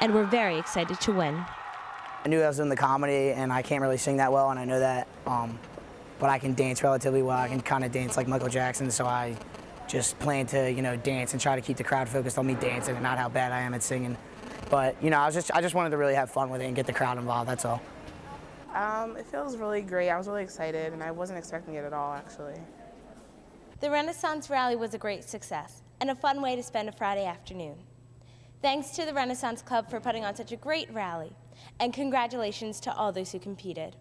and were very excited to win. I knew I was in the comedy and I can't really sing that well, and I know that, but I can dance relatively well. I can kind of dance like Michael Jackson, so I just plan to, dance and try to keep the crowd focused on me dancing and not how bad I am at singing. But, I just wanted to really have fun with it and get the crowd involved, that's all. It feels really great. I was really excited, and I wasn't expecting it at all, actually. The Renaissance Rally was a great success and a fun way to spend a Friday afternoon. Thanks to the Renaissance Club for putting on such a great rally, and congratulations to all those who competed.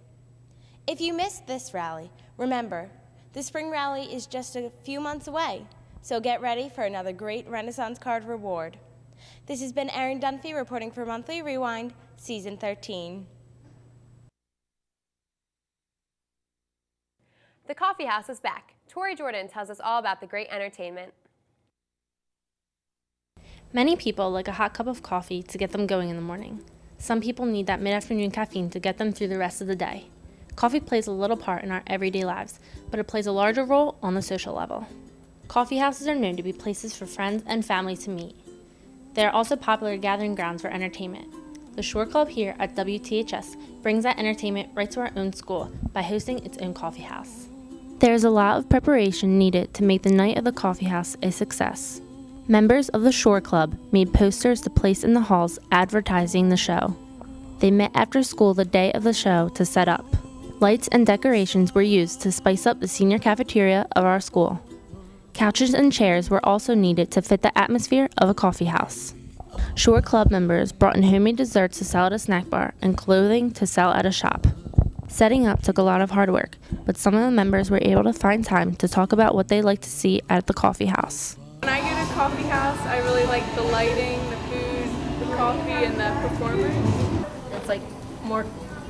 If you missed this rally, remember, the spring rally is just a few months away, So get ready for another great Renaissance Card reward. This has been Erin Dunphy reporting for Monthly Rewind, Season 13. The Coffee House is back. Tori Jordan tells us all about the great entertainment. Many people like a hot cup of coffee to get them going in the morning. Some people need that mid-afternoon caffeine to get them through the rest of the day. Coffee plays a little part in our everyday lives, but it plays a larger role on the social level. Coffee houses are known to be places for friends and family to meet. They are also popular gathering grounds for entertainment. The Shore Club here at WTHS brings that entertainment right to our own school by hosting its own coffee house. There is a lot of preparation needed to make the night of the coffee house a success. Members of the Shore Club made posters to place in the halls advertising the show. They met after school the day of the show to set up. Lights and decorations were used to spice up the senior cafeteria of our school. Couches and chairs were also needed to fit the atmosphere of a coffee house. Shore Club members brought in homemade desserts to sell at a snack bar and clothing to sell at a shop. Setting up took a lot of hard work, but some of the members were able to find time to talk about what they like to see at the coffee house. When I go to coffee house, I really like the lighting, the food, the coffee, and the performers. It's like more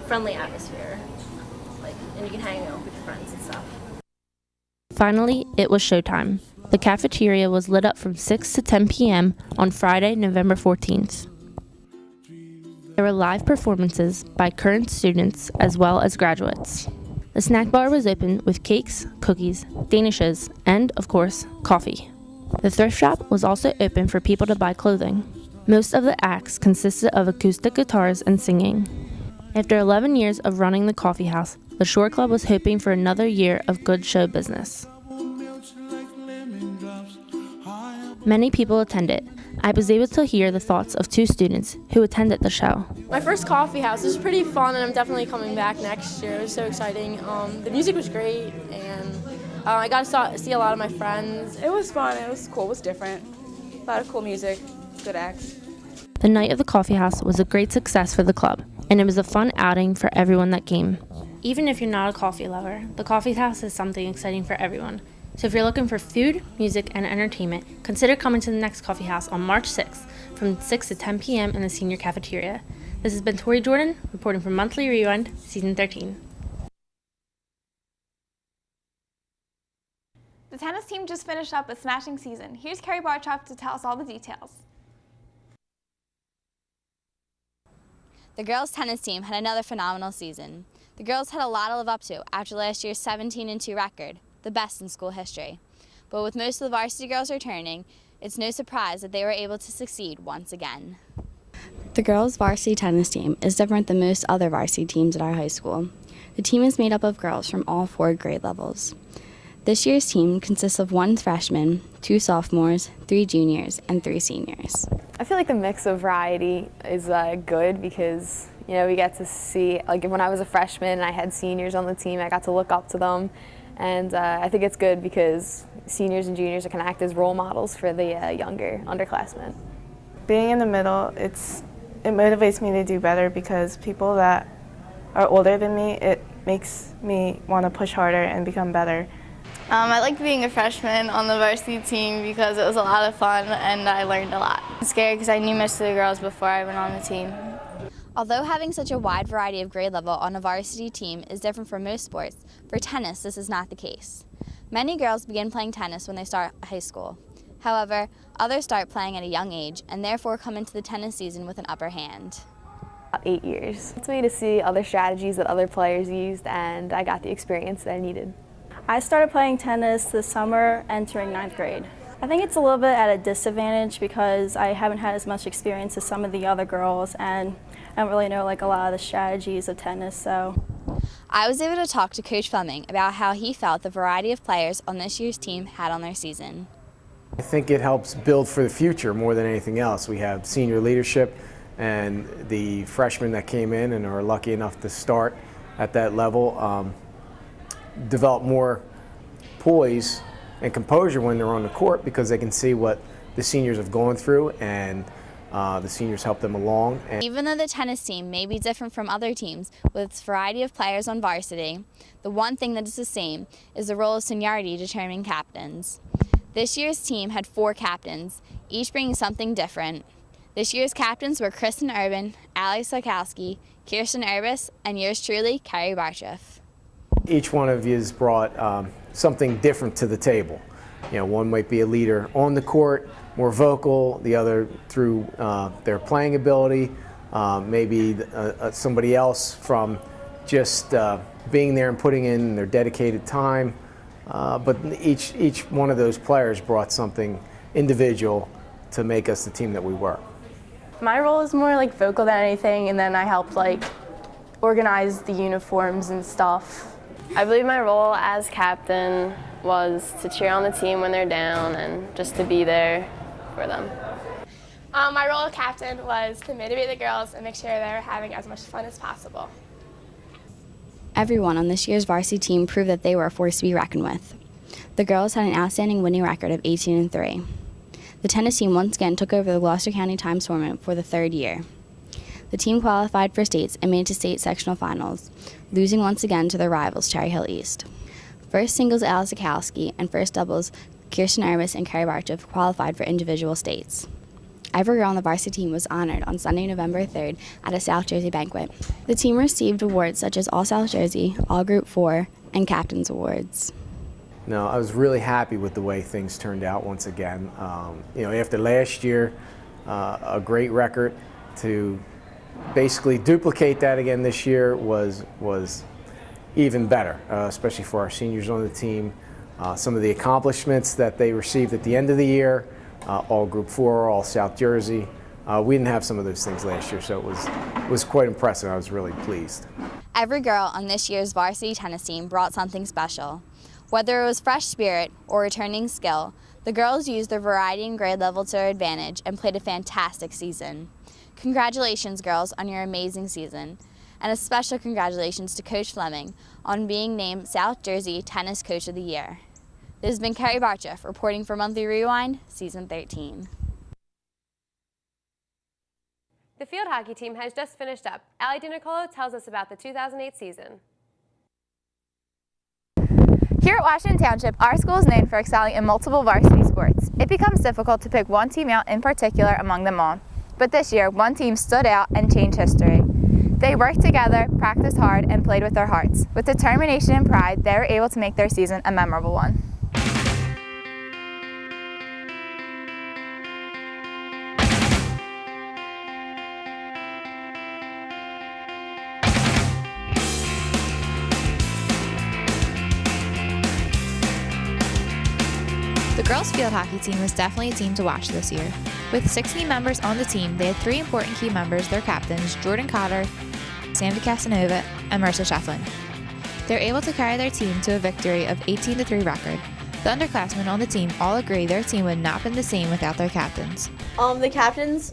friendly atmosphere, and you can hang out with your friends and stuff. Finally, it was showtime. The cafeteria was lit up from 6 to 10 p.m. on Friday, November 14th. There were live performances by current students as well as graduates. The snack bar was open with cakes, cookies, danishes, and, of course, coffee. The thrift shop was also open for people to buy clothing. Most of the acts consisted of acoustic guitars and singing. After 11 years of running the coffee house, the Shore Club was hoping for another year of good show business. Many people attended. I was able to hear the thoughts of 2 students who attended the show. My first coffee house was pretty fun, and I'm definitely coming back next year. It was so exciting. The music was great, and I got to see a lot of my friends. It was fun. It was cool. It was different. A lot of cool music, good acts. The night of the coffee house was a great success for the club, and it was a fun outing for everyone that came. Even if you're not a coffee lover, the coffee house is something exciting for everyone. So if you're looking for food, music, and entertainment, consider coming to the next coffee house on March 6th from 6 to 10 p.m. in the senior cafeteria. This has been Tori Jordan reporting for Monthly Rewind, Season 13. The tennis team just finished up a smashing season. Here's Carrie Barchop to tell us all the details. The girls' tennis team had another phenomenal season. The girls had a lot to live up to after last year's 17-2 record, the best in school history. But with most of the varsity girls returning, it's no surprise that they were able to succeed once again. The girls' varsity tennis team is different than most other varsity teams at our high school. The team is made up of girls from all 4 grade levels. This year's team consists of 1 freshman, 2 sophomores, 3 juniors, and 3 seniors. I feel like the mix of variety is good because, we get to see, like when I was a freshman and I had seniors on the team, I got to look up to them. And I think it's good because seniors and juniors can act as role models for the younger underclassmen. Being in the middle, it motivates me to do better because people that are older than me, it makes me want to push harder and become better. I liked being a freshman on the varsity team because it was a lot of fun and I learned a lot. I'm scared because I knew most of the girls before I went on the team. Although having such a wide variety of grade level on a varsity team is different from most sports, for tennis this is not the case. Many girls begin playing tennis when they start high school. However, others start playing at a young age and therefore come into the tennis season with an upper hand. 8 years. It's me to see other strategies that other players used, and I got the experience that I needed. I started playing tennis this summer, entering 9th grade. I think it's a little bit at a disadvantage because I haven't had as much experience as some of the other girls, and I don't really know a lot of the strategies of tennis, so. I was able to talk to Coach Fleming about how he felt the variety of players on this year's team had on their season. I think it helps build for the future more than anything else. We have senior leadership and the freshmen that came in and are lucky enough to start at that level develop more poise and composure when they're on the court because they can see what the seniors have gone through and the seniors help them along. Even though the tennis team may be different from other teams with its variety of players on varsity, the one thing that is the same is the role of seniority determining captains. This year's team had 4 captains, each bringing something different. This year's captains were Kristen Urban, Allie Sokowski, Kirsten Urbis, and yours truly, Carrie Barcheff. Each one of you has brought something different to the table. You know, one might be a leader on the court, more vocal, the other through their playing ability, maybe somebody else from just being there and putting in their dedicated time. But each one of those players brought something individual to make us the team that we were. My role is more like vocal than anything, and then I helped like organize the uniforms and stuff. I believe my role as captain was to cheer on the team when they're down and just to be there for them. My role as captain was to motivate the girls and make sure they were having as much fun as possible. Everyone on this year's varsity team proved that they were a force to be reckoned with. The girls had an outstanding winning record of 18-3. The tennis team once again took over the Gloucester County Times tournament for the 3rd year. The team qualified for states and made it to state sectional finals, losing once again to their rivals, Cherry Hill East. First singles Allie Sokowski and first doubles Kirsten Urbis and Carrie Barcheff qualified for individual states. Every girl on the varsity team was honored on Sunday, November 3rd at a South Jersey banquet. The team received awards such as All South Jersey, All Group 4, and Captain's Awards. No, I was really happy with the way things turned out once again. You know, after last year, a great record, to basically duplicate that again this year was even better, especially for our seniors on the team. Some of the accomplishments that they received at the end of the year, all Group 4, all South Jersey. We didn't have some of those things last year, so it was quite impressive. I was really pleased. Every girl on this year's varsity tennis team brought something special. Whether it was fresh spirit or returning skill, the girls used their variety and grade level to their advantage and played a fantastic season. Congratulations, girls, on your amazing season. And a special congratulations to Coach Fleming on being named South Jersey Tennis Coach of the Year. This has been Carrie Barcheff reporting for Monthly Rewind, Season 13. The field hockey team has just finished up. Allie DiNiccolo tells us about the 2008 season. Here at Washington Township, our school is known for excelling in multiple varsity sports. It becomes difficult to pick one team out in particular among them all. But this year, one team stood out and changed history. They worked together, practiced hard, and played with their hearts. With determination and pride, they were able to make their season a memorable one. The girls' field hockey team was definitely a team to watch this year. With 16 members on the team, they had 3 important key members, their captains, Jordan Cotter, Sandy Casanova, and Marissa Shefflin. They were able to carry their team to a victory of 18-3 record. The underclassmen on the team all agree their team would not have been the same without their captains. The captains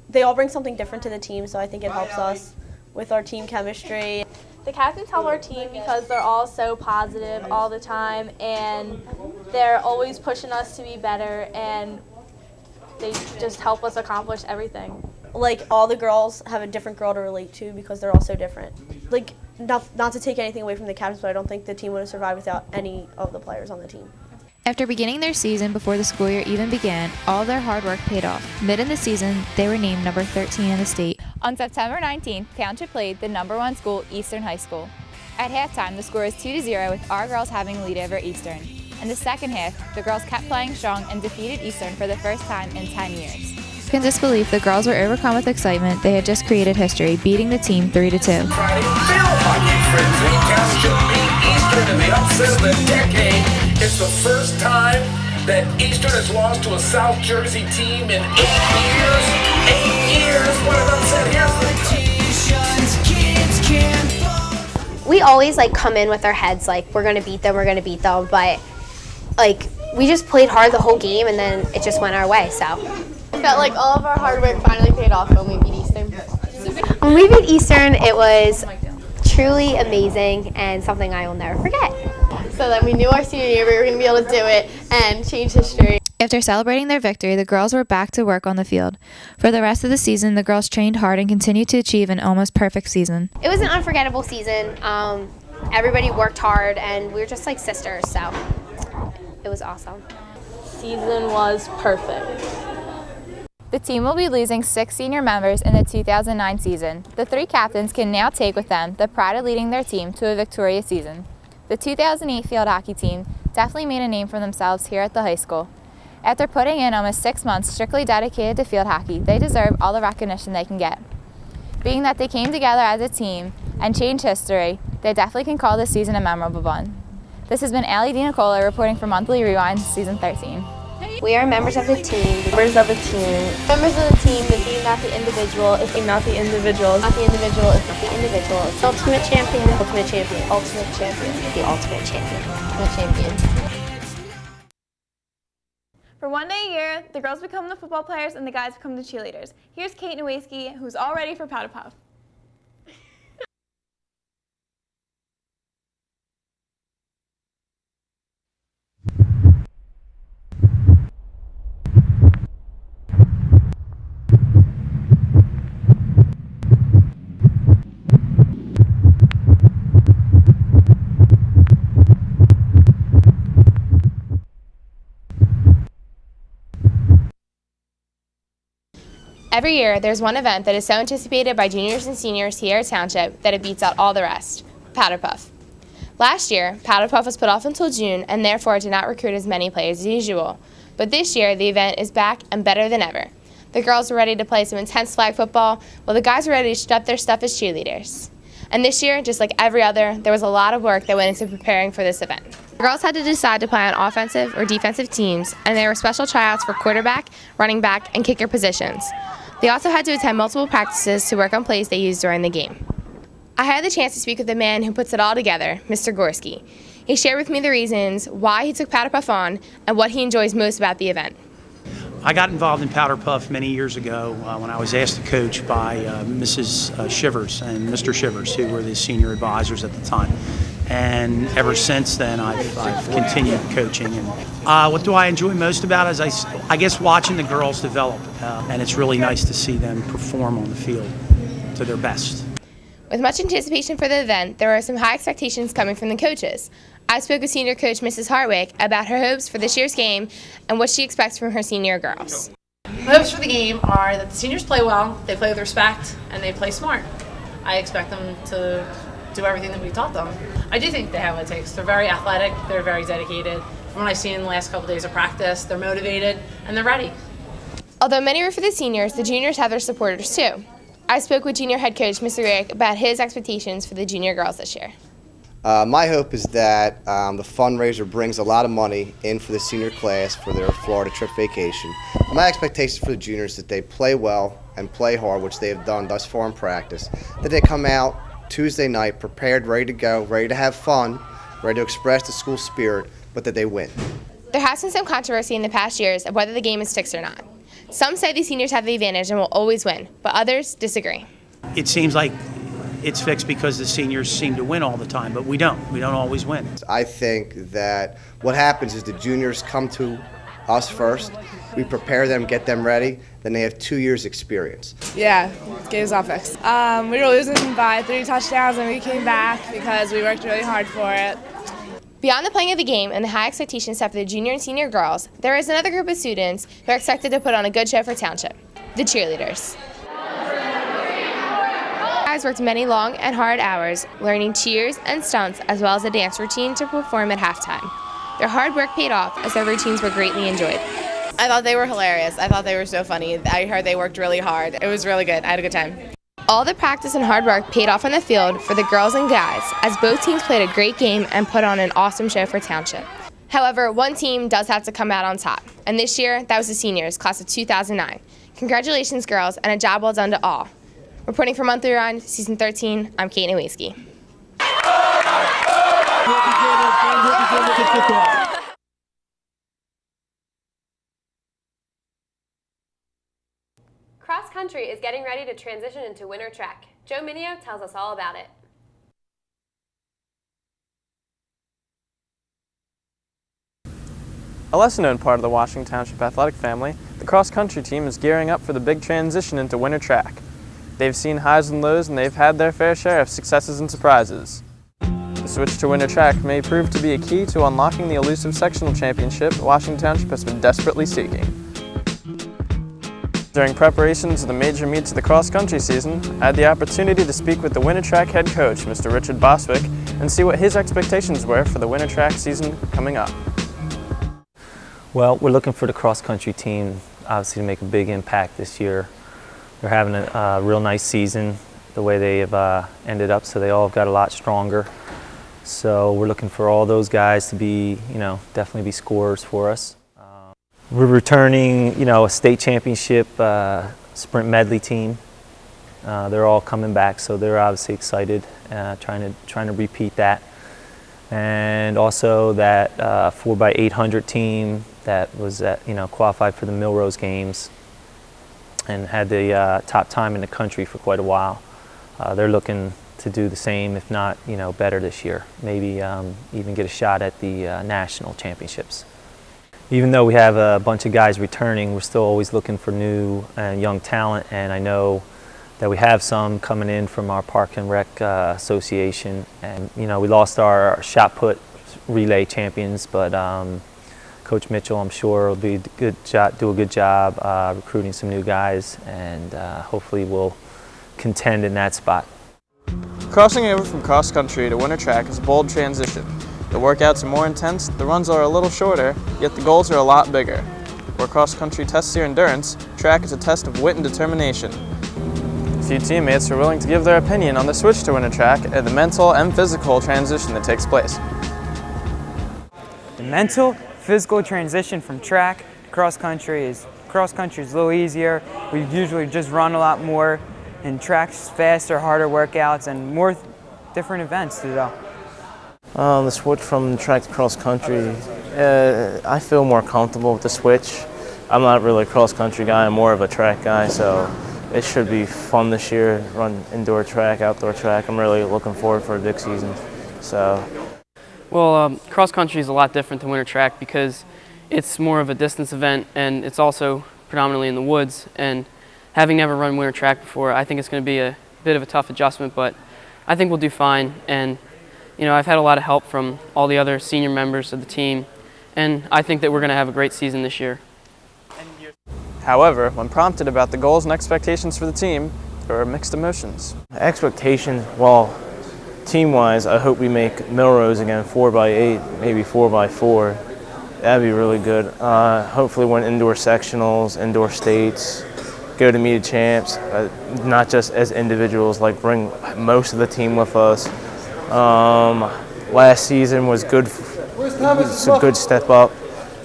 they all bring something different to the team, so I think it helps us with our team chemistry. The captains help our team because they're all so positive all the time, and they're always pushing us to be better, and they just help us accomplish everything. Like, all the girls have a different girl to relate to because they're all so different. Like, not to take anything away from the captains, but I don't think the team would have survived without any of the players on the team. After beginning their season before the school year even began, all their hard work paid off. Mid in the season, they were named number 13 in the state. On September 19th, Township played the #1 school, Eastern High School. At halftime, the score was 2-0 with our girls having a lead over Eastern. In the second half, the girls kept playing strong and defeated Eastern for the first time in 10 years. In disbelief, the girls were overcome with excitement. They had just created history, beating the team 3-2. It's the first time that Eastern has lost to a South Jersey team in 8 years. 8 years. What have I said? Here's the We always come in with our heads we're gonna beat them, but we just played hard the whole game and then it just went our way. So I felt like all of our hard work finally paid off when we beat Eastern. When we beat Eastern, it was truly amazing and something I will never forget. So that we knew our senior year we were going to be able to do it and change history. After celebrating their victory, the girls were back to work on the field. For the rest of the season, the girls trained hard and continued to achieve an almost perfect season. It was an unforgettable season. Everybody worked hard and we were just like sisters, so it was awesome. season was perfect. The team will be losing 6 senior members in the 2009 season. The 3 captains can now take with them the pride of leading their team to a victorious season. The 2008 field hockey team definitely made a name for themselves here at the high school. After putting in almost 6 months strictly dedicated to field hockey, they deserve all the recognition they can get. Being that they came together as a team and changed history, they definitely can call this season a memorable one. This has been Allie DiNicola reporting for Monthly Rewind, Season 13. We are members of the team. Members of the team. Members of the team, the team, not the individual. The team, not the individuals. Not the individual, it's not the individual. It's ultimate champion. Ultimate champion. Ultimate champion. The ultimate champion. The champion. For one day a year, the girls become the football players and the guys become the cheerleaders. Here's Kate Nowacki, who's all ready for Powder Puff. Every year, there's one event that is so anticipated by juniors and seniors here at Township that it beats out all the rest, Powder Puff. Last year, Powder Puff was put off until June and therefore did not recruit as many players as usual. But this year, the event is back and better than ever. The girls were ready to play some intense flag football, while the guys were ready to step their stuff as cheerleaders. And this year, just like every other, there was a lot of work that went into preparing for this event. The girls had to decide to play on offensive or defensive teams, and there were special tryouts for quarterback, running back, and kicker positions. They also had to attend multiple practices to work on plays they used during the game. I had the chance to speak with the man who puts it all together, Mr. Gorski. He shared with me the reasons why he took Powder Puff on and what he enjoys most about the event. I got involved in Powder Puff many years ago when I was asked to coach by Mrs. Shivers and Mr. Shivers, who were the senior advisors at the time. And ever since then, I've continued coaching. And what do I enjoy most about it is I guess watching the girls develop. And it's really nice to see them perform on the field to their best. With much anticipation for the event, there are some high expectations coming from the coaches. I spoke with senior coach Mrs. Hartwick about her hopes for this year's game and what she expects from her senior girls. My hopes for the game are that the seniors play well, they play with respect, and they play smart. I expect them to do everything that we taught them. I do think they have what it takes. They're very athletic, they're very dedicated. From what I've seen in the last couple of days of practice, they're motivated and they're ready. Although many root for the seniors, the juniors have their supporters too. I spoke with junior head coach Mr. Rick about his expectations for the junior girls this year. My hope is that the fundraiser brings a lot of money in for the senior class for their Florida trip vacation. My expectations for the juniors is that they play well and play hard, which they have done thus far in practice, that they come out Tuesday night prepared, ready to go, ready to have fun, ready to express the school spirit, but that they win. There has been some controversy in the past years of whether the game is fixed or not. Some say the seniors have the advantage and will always win, but others disagree. It seems like it's fixed because the seniors seem to win all the time, but we don't. We don't always win. I think that what happens is the juniors come to us first, we prepare them, get them ready, then they have 2 years experience. Yeah, game is not fixed. We were losing by 3 touchdowns and we came back because we worked really hard for it. Beyond the playing of the game and the high expectations set for the junior and senior girls, there is another group of students who are expected to put on a good show for Township, the cheerleaders. Guys worked many long and hard hours learning cheers and stunts as well as a dance routine to perform at halftime. Their hard work paid off as their routines were greatly enjoyed. I thought they were hilarious. I thought they were so funny. I heard they worked really hard. It was really good. I had a good time. All the practice and hard work paid off on the field for the girls and guys as both teams played a great game and put on an awesome show for Township. However, one team does have to come out on top, and this year that was the seniors, class of 2009. Congratulations, girls, and a job well done to all. Reporting for Monthly Rewind, Season 13, I'm Kate Nowacki. Cross country is getting ready to transition into winter track. Joe Minio tells us all about it. A lesser-known part of the Washington Township athletic family, the cross-country team is gearing up for the big transition into winter track. They've seen highs and lows, and they've had their fair share of successes and surprises. The switch to winter track may prove to be a key to unlocking the elusive sectional championship Washington Township has been desperately seeking. During preparations of the major meets of the cross-country season, I had the opportunity to speak with the winter track head coach, Mr. Richard Boswick, and see what his expectations were for the winter track season coming up. Well, we're looking for the cross-country team, obviously, to make a big impact this year. They're having a real nice season, the way they have ended up, so they all have got a lot stronger. So we're looking for all those guys to be, definitely be scorers for us. We're returning, a state championship sprint medley team. They're all coming back, so they're obviously excited, trying to repeat that. And also that 4x800 team that was qualified for the Millrose Games and had the top time in the country for quite a while. They're looking to do the same, if not better this year. Maybe even get a shot at the national championships. Even though we have a bunch of guys returning, we're still always looking for new and young talent, and I know that we have some coming in from our Park and Rec Association. And we lost our shot put relay champions, but Coach Mitchell, I'm sure, will do a good job recruiting some new guys, and hopefully we'll contend in that spot. Crossing over from cross country to winter track is a bold transition. The workouts are more intense, the runs are a little shorter, yet the goals are a lot bigger. Where cross country tests your endurance, track is a test of wit and determination. A few teammates are willing to give their opinion on the switch to winter track and the mental and physical transition that takes place. The mental, physical transition from track to cross country is a little easier. We usually just run a lot more, and track's faster, harder workouts, and more different events to do. The switch from track to cross country, I feel more comfortable with the switch. I'm not really a cross country guy, I'm more of a track guy, so it should be fun this year, run indoor track, outdoor track. I'm really looking forward for a big season. Well, cross country is a lot different than winter track because it's more of a distance event, and it's also predominantly in the woods. And having never run winter track before, I think it's going to be a bit of a tough adjustment, but I think we'll do fine. And I've had a lot of help from all the other senior members of the team, and I think that we're going to have a great season this year. However, when prompted about the goals and expectations for the team, there are mixed emotions. Expectations, well, team-wise, I hope we make Millrose again 4x8, maybe 4x4. That'd be really good. Hopefully win indoor sectionals, indoor states, go to meet of champs, not just as individuals, like bring most of the team with us. Last season was good. It's a good step up.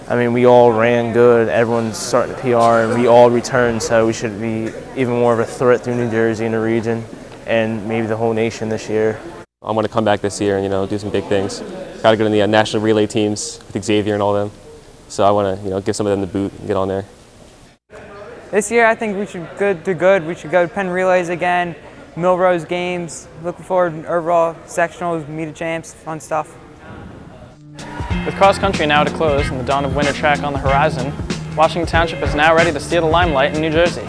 I mean, we all ran good. Everyone's starting to PR, and we all returned. So we should be even more of a threat through New Jersey and the region, and maybe the whole nation this year. I'm going to come back this year and do some big things. Got to go to the national relay teams with Xavier and all them. So I want to give some of them the boot and get on there. This year, I think we should do good. We should go to Penn Relays again. Millrose Games, looking forward to overall sectionals, meet of champs, fun stuff. With cross country now to close and the dawn of winter track on the horizon, Washington Township is now ready to steal the limelight in New Jersey.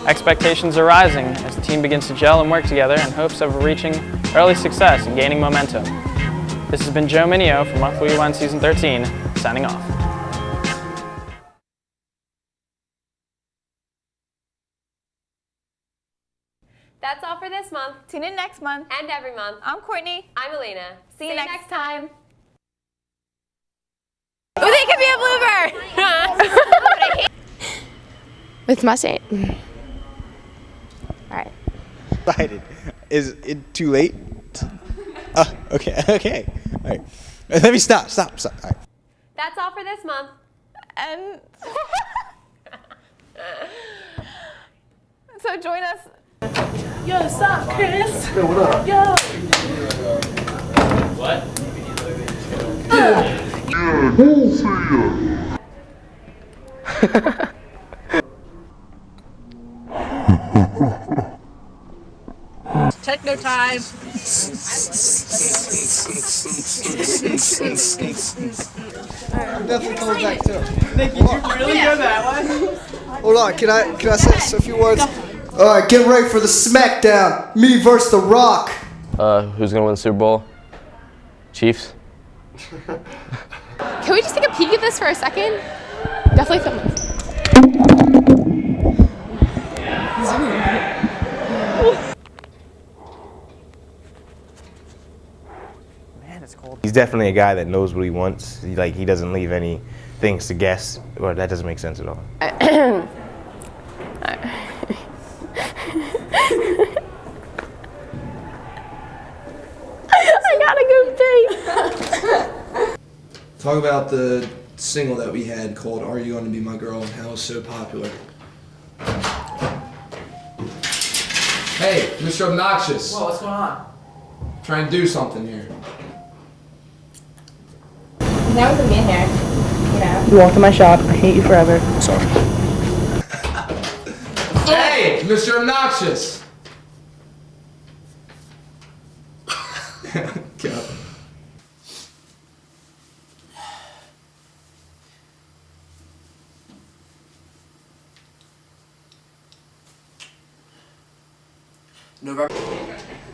Expectations are rising as the team begins to gel and work together in hopes of reaching early success and gaining momentum. This has been Joe Mineo from Monthly UN Season 13, signing off. That's all for this month. Tune in next month. And every month. I'm Courtney. I'm Elena. See you next time. Oh, they could be a blooper! With Mustang. All right. Excited. Is it too late? Okay. All right. Let me stop. All right. That's all for this month. And so join us. Yo, stop, Chris. Yo, what up? Yo. What? Techno time. Definitely coming back too. Nick, did you really go that way? Hold on, can I say a few words? All right, get ready for the smackdown. Me versus The Rock. Who's gonna win the Super Bowl? Chiefs. Can we just take a peek at this for a second? Definitely film this. Man, it's cold. He's definitely a guy that knows what he wants. He doesn't leave any things to guess, or that doesn't make sense at all. Talk about the single that we had called "Are You Going to Be My Girl" and how it was so popular. Hey, Mr. Obnoxious. Whoa, what's going on? Try and do something here. Now with a man here, you know. You walked in my shop. I hate you forever. Sorry. Hey, Mr. Obnoxious. Go.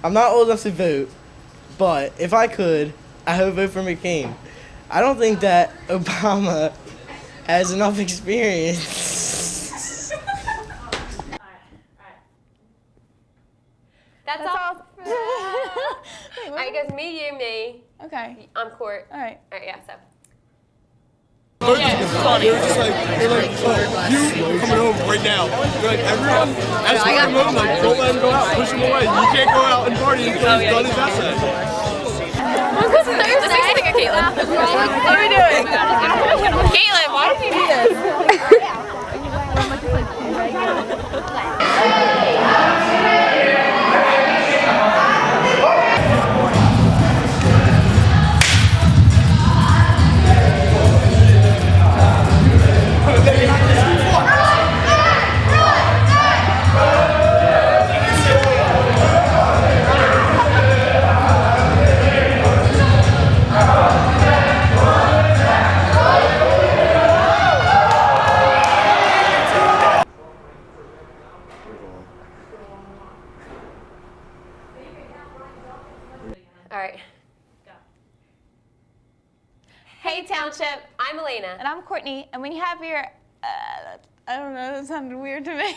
I'm not old enough to vote, but if I could, I would vote for McCain. I don't think that Obama has enough experience. That's all. Alright, it goes me, you, me. Okay. I'm Court. Alright. Alright, yeah, so. They're just like, you coming home right now. You're like, everyone, escort him home, like, don't let him go out, push him away. You can't go out and party until he's done his essay. This makes me think of Caitlin. What are we doing? Caitlin, why did you do this? Alright. Hey Township, I'm Elena. and I'm Courtney, and when you have your, I don't know, that sounded weird to me.